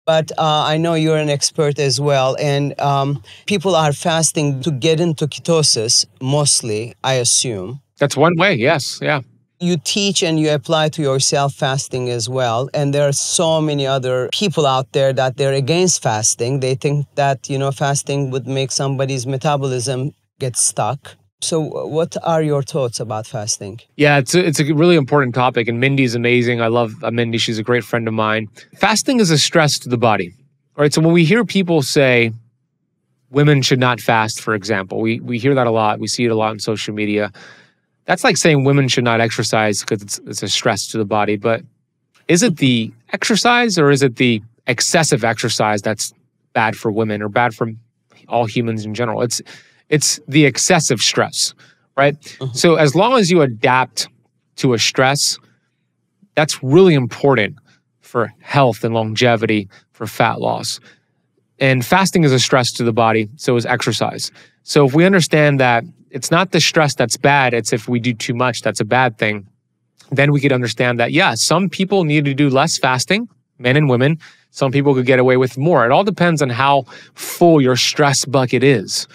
But I know you're an expert as well. And people are fasting to get into ketosis, mostly, I assume. That's one way, yes, yeah. You teach and you apply to yourself fasting as well. And there are so many other people out there that they're against fasting. They think that, fasting would make somebody's metabolism get stuck. So what are your thoughts about fasting? Yeah, it's a really important topic, and Mindy's amazing. I love Mindy. She's a great friend of mine. Fasting is a stress to the body. All right, so when we hear people say women should not fast, for example, we hear that a lot. We see it a lot on social media. That's like saying women should not exercise because it's a stress to the body. But is it the exercise or is it the excessive exercise that's bad for women or bad for all humans in general. It's the excessive stress, right? So as long as you adapt to a stress, that's really important for health and longevity, for fat loss. And fasting is a stress to the body, so is exercise. So if we understand that it's not the stress that's bad, it's if we do too much, that's a bad thing, then we could understand that, yeah, some people need to do less fasting, men and women. Some people could get away with more. It all depends on how full your stress bucket is,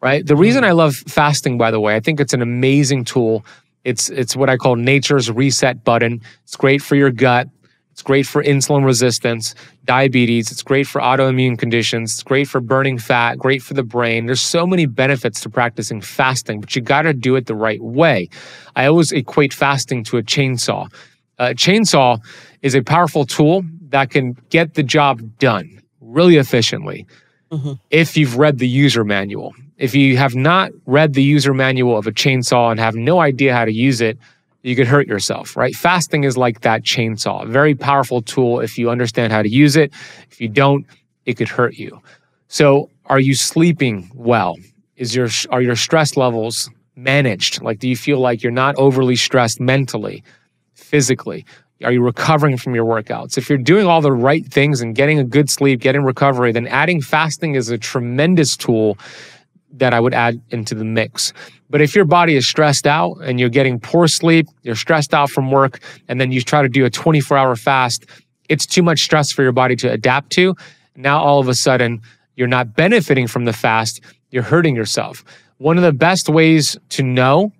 right? The reason I love fasting, by the way, I think it's an amazing tool. It's what I call nature's reset button. It's great for your gut. It's great for insulin resistance, diabetes. It's great for autoimmune conditions. It's great for burning fat, great for the brain. There's so many benefits to practicing fasting, but you got to do it the right way. I always equate fasting to a chainsaw. A chainsaw is a powerful tool that can get the job done really efficiently if you've read the user manual. If you have not read the user manual of a chainsaw and have no idea how to use it, you could hurt yourself, right? Fasting is like that chainsaw, a very powerful tool if you understand how to use it. If you don't, it could hurt you. So are you sleeping well? Are your stress levels managed? Like, do you feel like you're not overly stressed mentally, physically? Are you recovering from your workouts? If you're doing all the right things and getting a good sleep, getting recovery, then adding fasting is a tremendous tool that I would add into the mix. But if your body is stressed out and you're getting poor sleep, you're stressed out from work, and then you try to do a 24-hour fast, it's too much stress for your body to adapt to. Now, all of a sudden, you're not benefiting from the fast, you're hurting yourself. One of the best ways to know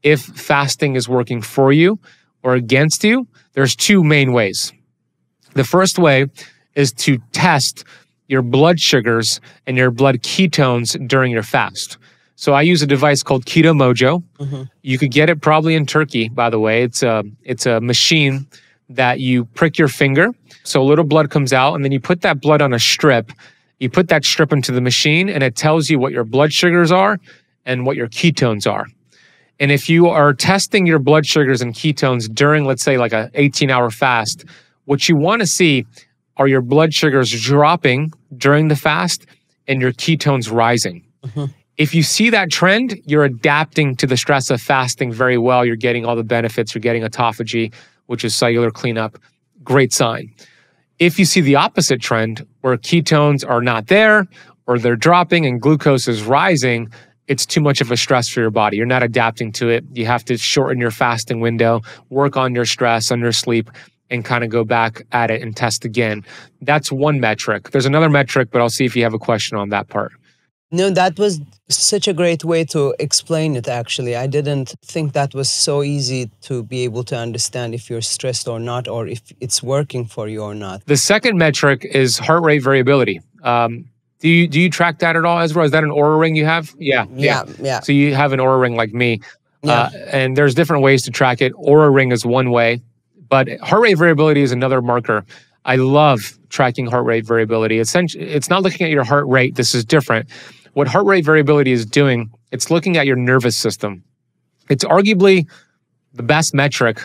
if fasting is working for you or against you, there's two main ways. The first way is to test your blood sugars and your blood ketones during your fast. So I use a device called Keto Mojo. You could get it probably in Turkey, by the way. It's a machine that you prick your finger, so a little blood comes out, and then you put that blood on a strip. You put that strip into the machine, and it tells you what your blood sugars are and what your ketones are. And if you are testing your blood sugars and ketones during, let's say, like a 18-hour fast, what you want to see are your blood sugars dropping during the fast and your ketones rising. If you see that trend, you're adapting to the stress of fasting very well. You're getting all the benefits. You're getting autophagy, which is cellular cleanup. Great sign. If you see the opposite trend, where ketones are not there, or they're dropping and glucose is rising, it's too much of a stress for your body. You're not adapting to it. You have to shorten your fasting window, work on your stress, on your sleep, and kind of go back at it and test again. That's one metric. There's another metric, but I'll see if you have a question on that part. No, that was such a great way to explain it, actually. I didn't think that was so easy to be able to understand if you're stressed or not, or if it's working for you or not. The second metric is heart rate variability. Do you track that at all, Esra? Is that an Oura ring you have? Yeah. So you have an Oura ring like me. And there's different ways to track it. Oura ring is one way, but heart rate variability is another marker. I love tracking heart rate variability. It's not looking at your heart rate. This is different. What heart rate variability is doing, it's looking at your nervous system. It's arguably the best metric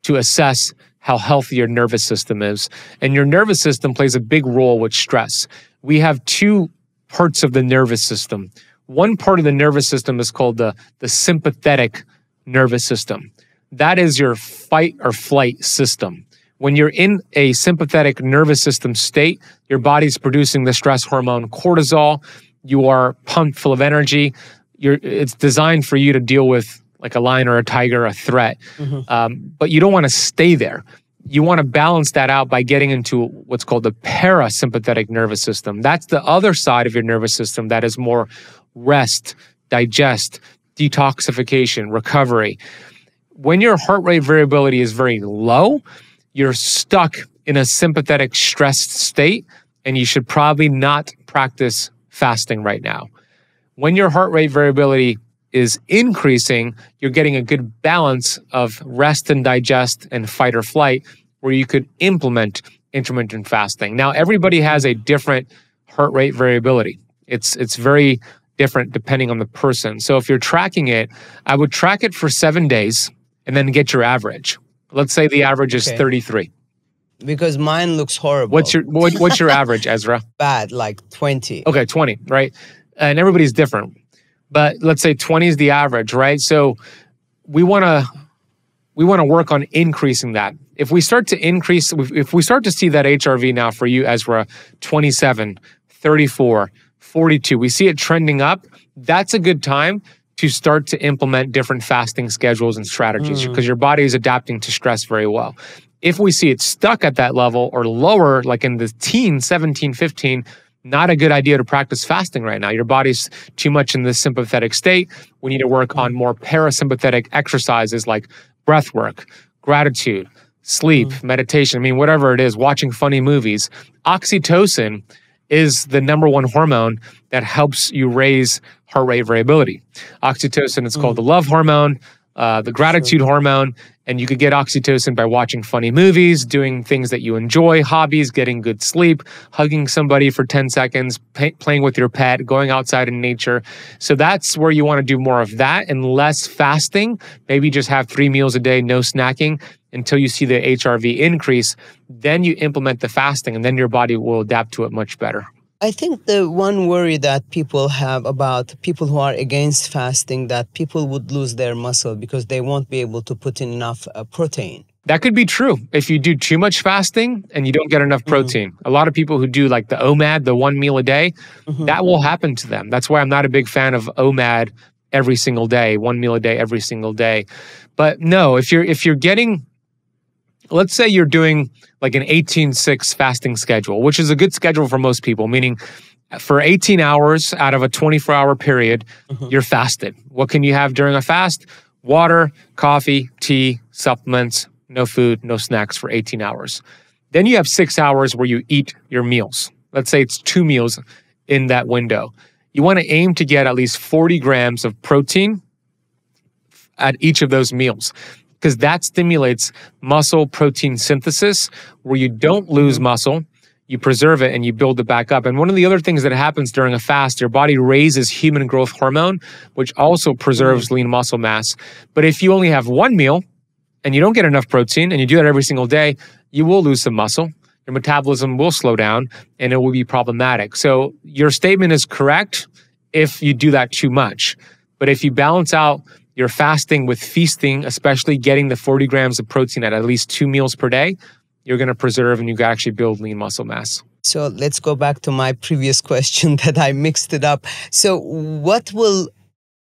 to assess how healthy your nervous system is. And your nervous system plays a big role with stress. We have two parts of the nervous system. One part of the nervous system is called the sympathetic nervous system. That is your fight or flight system. When you're in a sympathetic nervous system state, your body's producing the stress hormone cortisol. You are pumped full of energy. It's designed for you to deal with like a lion or a tiger, a threat. But you don't want to stay there. You want to balance that out by getting into what's called the parasympathetic nervous system. That's the other side of your nervous system that is more rest, digest, detoxification, recovery. When your heart rate variability is very low, you're stuck in a sympathetic stressed state, and you should probably not practice fasting right now. When your heart rate variability is increasing, you're getting a good balance of rest and digest and fight or flight, where you could implement intermittent fasting. Now, everybody has a different heart rate variability. It's very different depending on the person. So if you're tracking it, I would track it for 7 days and then get your average. Let's say the average is 33. Because mine looks horrible. What's your average, Ezra? Bad, like 20. Okay, 20, right? And everybody's different. But let's say 20 is the average, right? So we want to work on increasing that. If we start to increase, if we start to see that HRV now for you, Ezra, 27, 34, 42, we see it trending up, that's a good time to start to implement different fasting schedules and strategies because your body is adapting to stress very well. If we see it stuck at that level or lower, like in the teens, 17, 15, not a good idea to practice fasting right now. Your body's too much in the sympathetic state. We need to work on more parasympathetic exercises like breath work, gratitude, sleep, meditation. I mean, whatever it is, watching funny movies. Oxytocin is the number one hormone that helps you raise heart rate variability. Oxytocin is called the love hormone, the gratitude hormone, and you could get oxytocin by watching funny movies, doing things that you enjoy, hobbies, getting good sleep, hugging somebody for 10 seconds, playing with your pet, going outside in nature. So that's where you want to do more of that and less fasting. Maybe just have 3 meals a day, no snacking until you see the HRV increase. Then you implement the fasting and then your body will adapt to it much better. I think the one worry that people have about people who are against fasting, that people would lose their muscle because they won't be able to put in enough protein. That could be true if you do too much fasting and you don't get enough protein. A lot of people who do like the OMAD, the 1 meal a day, that will happen to them. That's why I'm not a big fan of OMAD every single day, 1 meal a day every single day. But no, if you're getting, let's say you're doing like an 18-6 fasting schedule, which is a good schedule for most people, meaning for 18 hours out of a 24-hour period, you're fasted. What can you have during a fast? Water, coffee, tea, supplements, no food, no snacks for 18 hours. Then you have 6 hours where you eat your meals. Let's say it's 2 meals in that window. You want to aim to get at least 40 grams of protein at each of those meals, because that stimulates muscle protein synthesis, where you don't lose muscle, you preserve it and you build it back up. And one of the other things that happens during a fast, your body raises human growth hormone, which also preserves lean muscle mass. But if you only have 1 meal and you don't get enough protein and you do that every single day, you will lose some muscle. Your metabolism will slow down and it will be problematic. So your statement is correct if you do that too much. But if you balance out your fasting with feasting, especially getting the 40 grams of protein at least 2 meals per day, you're going to preserve and you can actually build lean muscle mass. So let's go back to my previous question that I mixed it up. So what will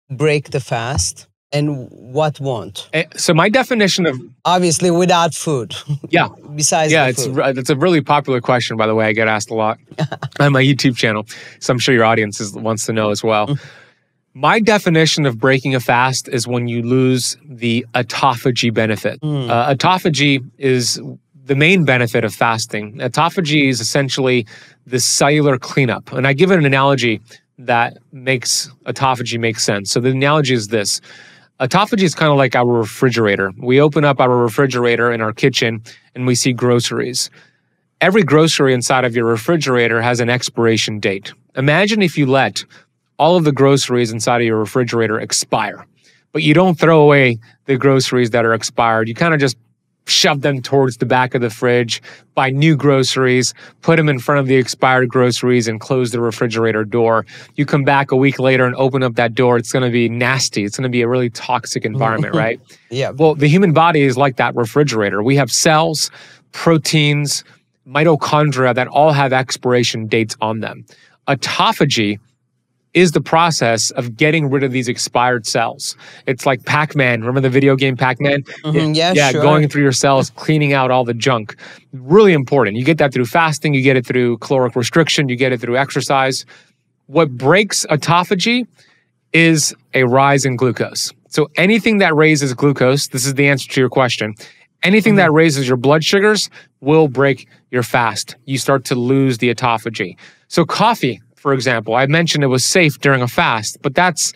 break the fast and what won't? So my definition of... Obviously without food. Yeah. Besides the food. It's a really popular question, by the way. I get asked a lot on my YouTube channel. So I'm sure your audience wants to know as well. My definition of breaking a fast is when you lose the autophagy benefit. Autophagy is the main benefit of fasting. Autophagy is essentially the cellular cleanup. And I give it an analogy that makes autophagy make sense. So the analogy is this. Autophagy is kind of like our refrigerator. We open up our refrigerator in our kitchen and we see groceries. Every grocery inside of your refrigerator has an expiration date. Imagine if you let all of the groceries inside of your refrigerator expire, but you don't throw away the groceries that are expired. You kind of just shove them towards the back of the fridge, buy new groceries, put them in front of the expired groceries and close the refrigerator door. You come back a week later and open up that door. It's going to be nasty. It's going to be a really toxic environment, right? Yeah. Well, the human body is like that refrigerator. We have cells, proteins, mitochondria that all have expiration dates on them. Autophagy is the process of getting rid of these expired cells. It's like Pac-Man. Remember the video game Pac-Man? Yeah, sure. Going through your cells, cleaning out all the junk. Really important. You get that through fasting. You get it through caloric restriction. You get it through exercise. What breaks autophagy is a rise in glucose. So anything that raises glucose, this is the answer to your question, anything that raises your blood sugars will break your fast. You start to lose the autophagy. So coffee, for example, I mentioned it was safe during a fast, but that's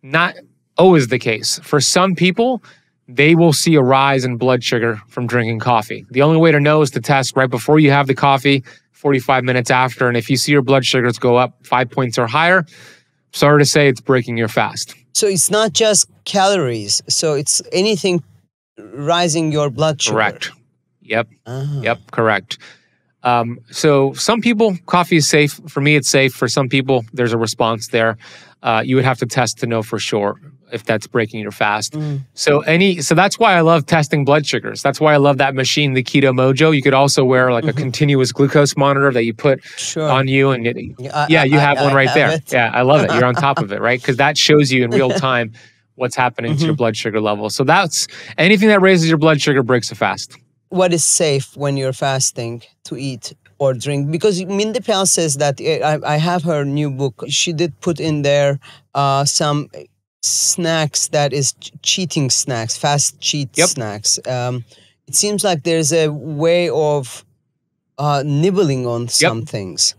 not always the case. For some people, they will see a rise in blood sugar from drinking coffee. The only way to know is to test right before you have the coffee, 45 minutes after, and if you see your blood sugars go up 5 points or higher, sorry to say it's breaking your fast. So it's not just calories. So it's anything rising your blood sugar. Correct. Yep. Ah. Yep. Correct. So some people, coffee is safe. For me, it's safe. For some people, there's a response there. You would have to test to know for sure if that's breaking your fast. So that's why I love testing blood sugars. That's why I love that machine, the Keto Mojo. You could also wear like a continuous glucose monitor that you put on you, and you have one right there. Yeah, I love it. You're on top of it, right? Because that shows you in real time what's happening to your blood sugar level. So that's anything that raises your blood sugar breaks a fast. What is safe when you're fasting to eat or drink? Because Mindy Pell says that, I have her new book. She did put in there some snacks that is cheating snacks, fast cheat snacks. It seems like there's a way of nibbling on some things.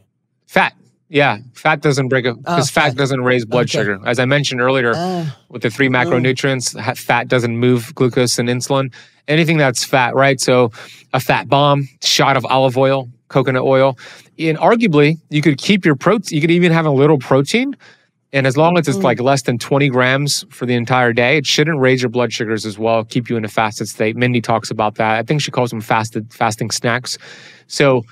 Fat. Yeah, fat doesn't break up because fat doesn't raise blood sugar. As I mentioned earlier, with the 3 macronutrients, fat doesn't move glucose and insulin. Anything that's fat, right? So a fat bomb, shot of olive oil, coconut oil. And arguably, you could keep your protein. You could even have a little protein. And as long as it's like less than 20 grams for the entire day, it shouldn't raise your blood sugars as well, keep you in a fasted state. Mindy talks about that. I think she calls them fasting snacks. So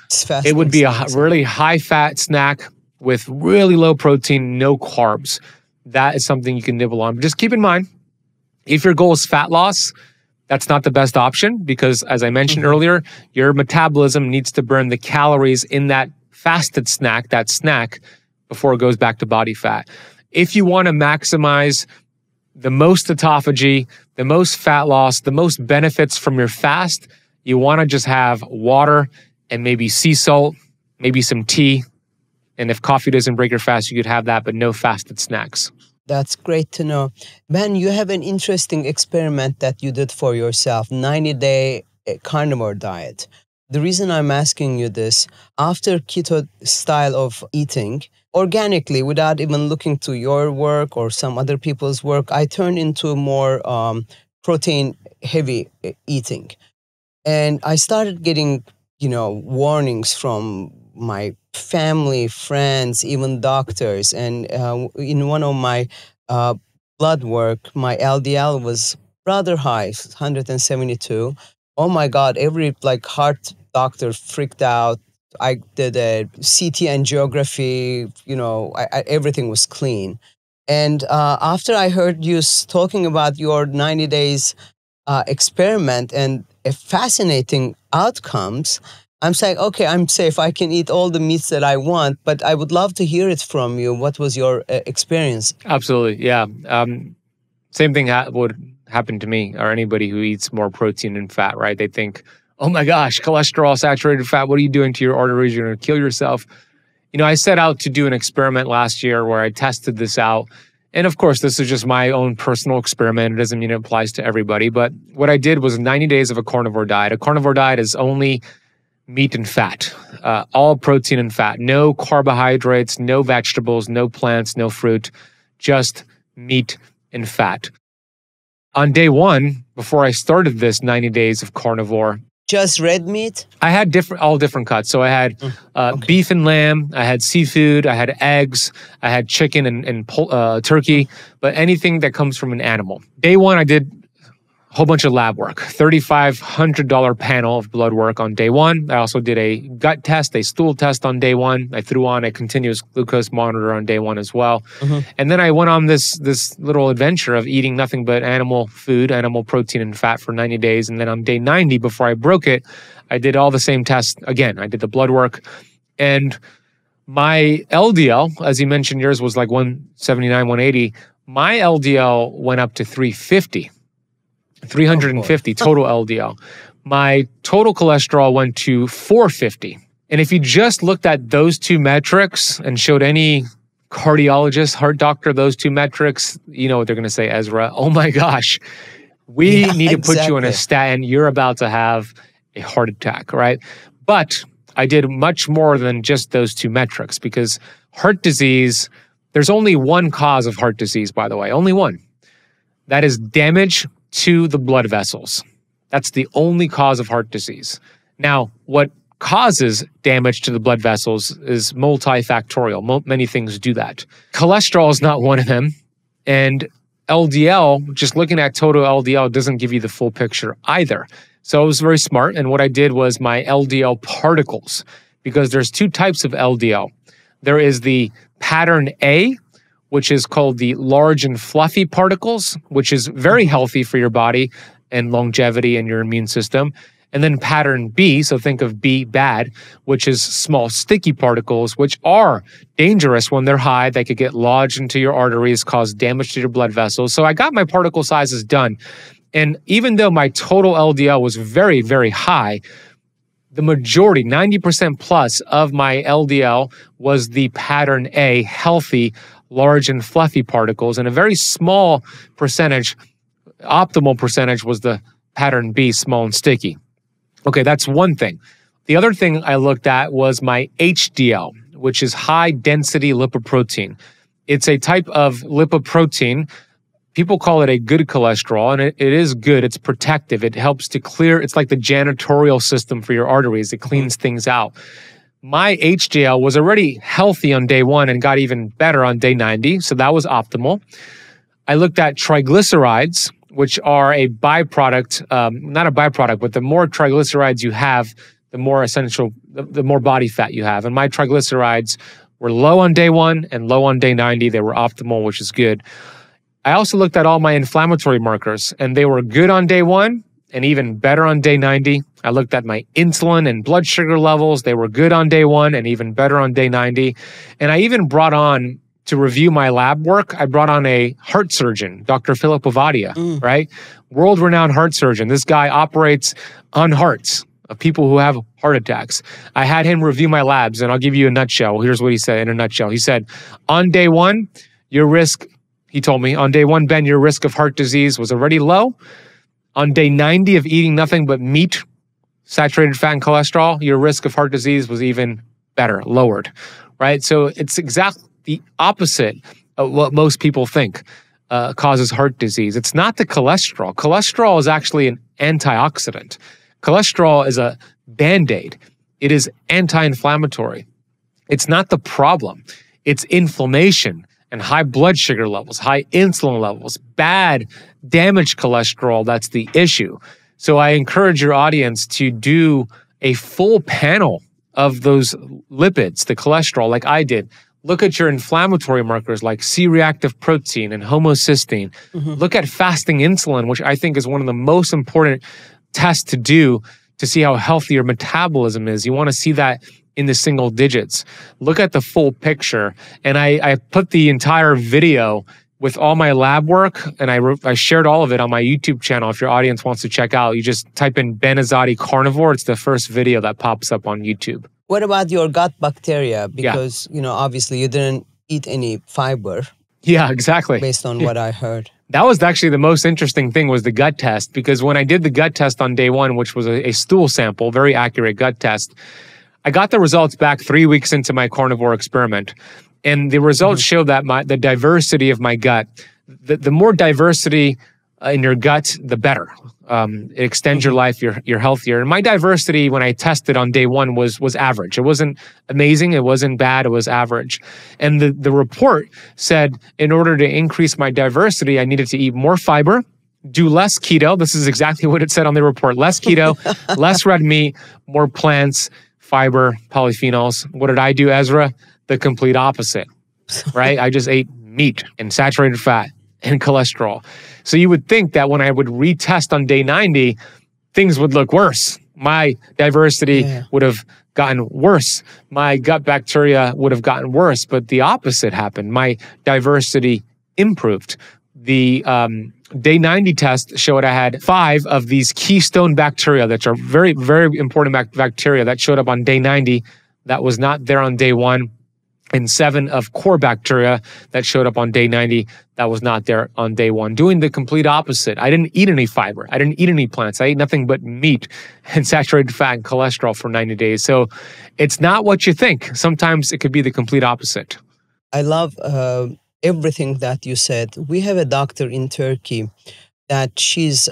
it would be a really high fat snack with really low protein, no carbs. That is something you can nibble on. But just keep in mind, if your goal is fat loss, that's not the best option because, as I mentioned earlier, your metabolism needs to burn the calories in that fasted snack, before it goes back to body fat. If you want to maximize the most autophagy, the most fat loss, the most benefits from your fast, you want to just have water and maybe sea salt, maybe some tea. And if coffee doesn't break your fast, you could have that, but no fasted snacks. That's great to know. Ben, you have an interesting experiment that you did for yourself, 90-day carnivore diet. The reason I'm asking you this, after keto style of eating, organically, without even looking to your work or some other people's work, I turned into more protein-heavy eating. And I started getting, warnings from my family, friends, even doctors. And in one of my blood work, my LDL was rather high, 172. Oh my God, every heart doctor freaked out. I did a CT angiography, everything was clean. And after I heard you talking about your 90 days experiment and fascinating outcomes, I'm saying, okay, I'm safe. I can eat all the meats that I want, but I would love to hear it from you. What was your experience? Absolutely, yeah. Same thing would happen to me or anybody who eats more protein and fat, right? They think, oh my gosh, cholesterol, saturated fat, what are you doing to your arteries? You're going to kill yourself. I set out to do an experiment last year where I tested this out. And of course, this is just my own personal experiment. It doesn't mean it applies to everybody. But what I did was 90 days of a carnivore diet. A carnivore diet is only meat and fat, all protein and fat, no carbohydrates, no vegetables, no plants, no fruit, just meat and fat. On day 1, before I started this 90 days of carnivore, just red meat? I had all different cuts. So I had beef and lamb, I had seafood, I had eggs, I had chicken and turkey, but anything that comes from an animal. Day 1, I did a whole bunch of lab work, $3,500 panel of blood work on day 1. I also did a gut test, a stool test on day 1. I threw on a continuous glucose monitor on day 1 as well. And then I went on this little adventure of eating nothing but animal food, animal protein and fat for 90 days. And then on day 90, before I broke it, I did all the same tests again. I did the blood work. And my LDL, as you mentioned, yours was like 179, 180. My LDL went up to 350 total LDL. My total cholesterol went to 450. And if you just looked at those two metrics and showed any cardiologist, heart doctor, those two metrics, you know what they're going to say, Esra, oh my gosh, we need to put you on a statin. You're about to have a heart attack, right? But I did much more than just those two metrics because heart disease, there's only one cause of heart disease, by the way, only one. That is damage to the blood vessels. That's the only cause of heart disease. Now, what causes damage to the blood vessels is multifactorial. Many things do that. Cholesterol is not one of them. And LDL, just looking at total LDL doesn't give you the full picture either. So I was very smart. And what I did was my LDL particles, because there's two types of LDL. There is the pattern A, which is called the large and fluffy particles, which is very healthy for your body and longevity and your immune system. And then pattern B, so think of B bad, which is small sticky particles, which are dangerous when they're high. They could get lodged into your arteries, cause damage to your blood vessels. So I got my particle sizes done. And even though my total LDL was very, very high, the majority, 90% plus of my LDL was the pattern A, healthy, large and fluffy particles. And a very small percentage, optimal percentage, was the pattern B, small and sticky. Okay, that's one thing. The other thing I looked at was my HDL, which is high density lipoprotein. It's a type of lipoprotein. People call it a good cholesterol, and it is good. It's protective. It helps to clear. It's like the janitorial system for your arteries. It cleans things out. My HDL was already healthy on day 1 and got even better on day 90, so that was optimal. I looked at triglycerides, which are a byproduct, not a byproduct, but the more triglycerides you have, the more essential, the more body fat you have. And my triglycerides were low on day 1 and low on day 90. They were optimal, which is good. I also looked at all my inflammatory markers, and they were good on day 1 and even better on day 90. I looked at my insulin and blood sugar levels. They were good on day 1 and even better on day 90. And I even brought on, to review my lab work, I brought on a heart surgeon, Dr. Philip Ovadia, right? World-renowned heart surgeon. This guy operates on hearts of people who have heart attacks. I had him review my labs, and I'll give you a nutshell. Here's what he said in a nutshell. He said, on day 1, your risk, he told me, on day 1, Ben, your risk of heart disease was already low. On day 90 of eating nothing but meat, saturated fat and cholesterol, your risk of heart disease was even better, lowered, right? So it's exactly the opposite of what most people think causes heart disease. It's not the cholesterol. Cholesterol is actually an antioxidant. Cholesterol is a Band-Aid. It is anti-inflammatory. It's not the problem. It's inflammation and high blood sugar levels, high insulin levels, bad, damaged cholesterol. That's the issue. So I encourage your audience to do a full panel of those lipids, the cholesterol, like I did. Look at your inflammatory markers like C-reactive protein and homocysteine. Look at fasting insulin, which I think is one of the most important tests to do to see how healthy your metabolism is. You want to see that in the single digits. Look at the full picture. And I put the entire video with all my lab work, and I shared all of it on my YouTube channel. If your audience wants to check out, you just type in Ben Azadi carnivore. It's the first video that pops up on YouTube. What about your gut bacteria? Because, obviously you didn't eat any fiber. Yeah, exactly. Based on what I heard. That was actually the most interesting thing, was the gut test, because when I did the gut test on day 1, which was a stool sample, very accurate gut test, I got the results back 3 weeks into my carnivore experiment. And the results show that the diversity of my gut, the more diversity in your gut, the better. It extends your life, you're healthier. And my diversity, when I tested on day 1, was average. It wasn't amazing, it wasn't bad, it was average. And the report said, in order to increase my diversity, I needed to eat more fiber, do less keto. This is exactly what it said on the report. Less keto, less red meat, more plants, fiber, polyphenols. What did I do, Ezra? The complete opposite, right? I just ate meat and saturated fat and cholesterol. So you would think that when I would retest on day 90, things would look worse. My diversity would have gotten worse. My gut bacteria would have gotten worse, but the opposite happened. My diversity improved. The day 90 test showed I had 5 of these keystone bacteria that are very, very important bacteria that showed up on day 90 that was not there on day 1. And 7 of core bacteria that showed up on day 90 that was not there on day 1, doing the complete opposite. I didn't eat any fiber. I didn't eat any plants. I ate nothing but meat and saturated fat and cholesterol for 90 days. So it's not what you think. Sometimes it could be the complete opposite. I love everything that you said. We have a doctor in Turkey that she's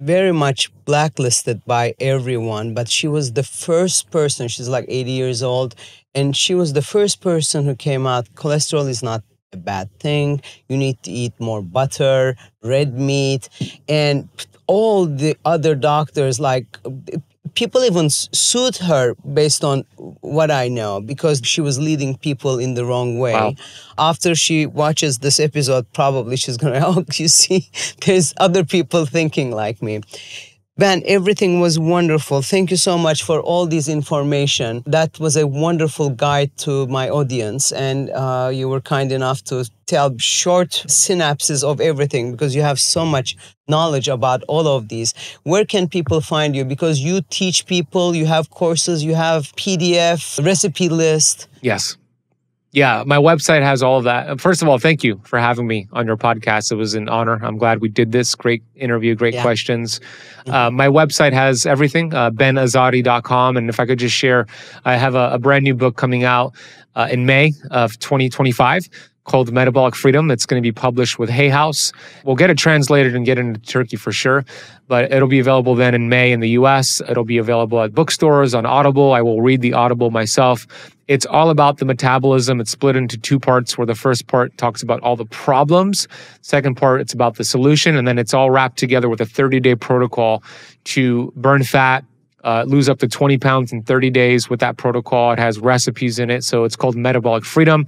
very much blacklisted by everyone, but she was the first person, she's like 80 years old, and she was the first person who came out, cholesterol is not a bad thing. You need to eat more butter, red meat, and all the other doctors, like people even sued her based on what I know, because she was leading people in the wrong way. Wow. After she watches this episode, probably she's going to, oh, you see, there's other people thinking like me. Ben, everything was wonderful. Thank you so much for all this information. That was a wonderful guide to my audience. And you were kind enough to tell short synapses of everything, because you have so much knowledge about all of these. Where can people find you? Because you teach people, you have courses, you have PDF, recipe list. Yes. Yeah, my website has all of that. First of all, thank you for having me on your podcast. It was an honor. I'm glad we did this. Great interview, great questions. My website has everything, benazadi.com. And if I could just share, I have a brand new book coming out in May of 2025 called Metabolic Freedom. It's going to be published with Hay House. We'll get it translated and get it into Turkey for sure, but it'll be available then in May in the US. It'll be available at bookstores, on Audible. I will read the Audible myself. It's all about the metabolism. It's split into two parts, where the first part talks about all the problems. Second part, it's about the solution. And then it's all wrapped together with a 30-day protocol to burn fat, lose up to 20 pounds in 30 days with that protocol. It has recipes in it. So it's called Metabolic Freedom.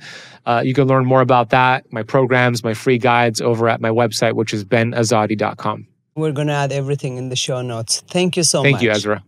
You can learn more about that, my programs, my free guides over at my website, which is benazadi.com. We're going to add everything in the show notes. Thank you so much. Thank you, Esra.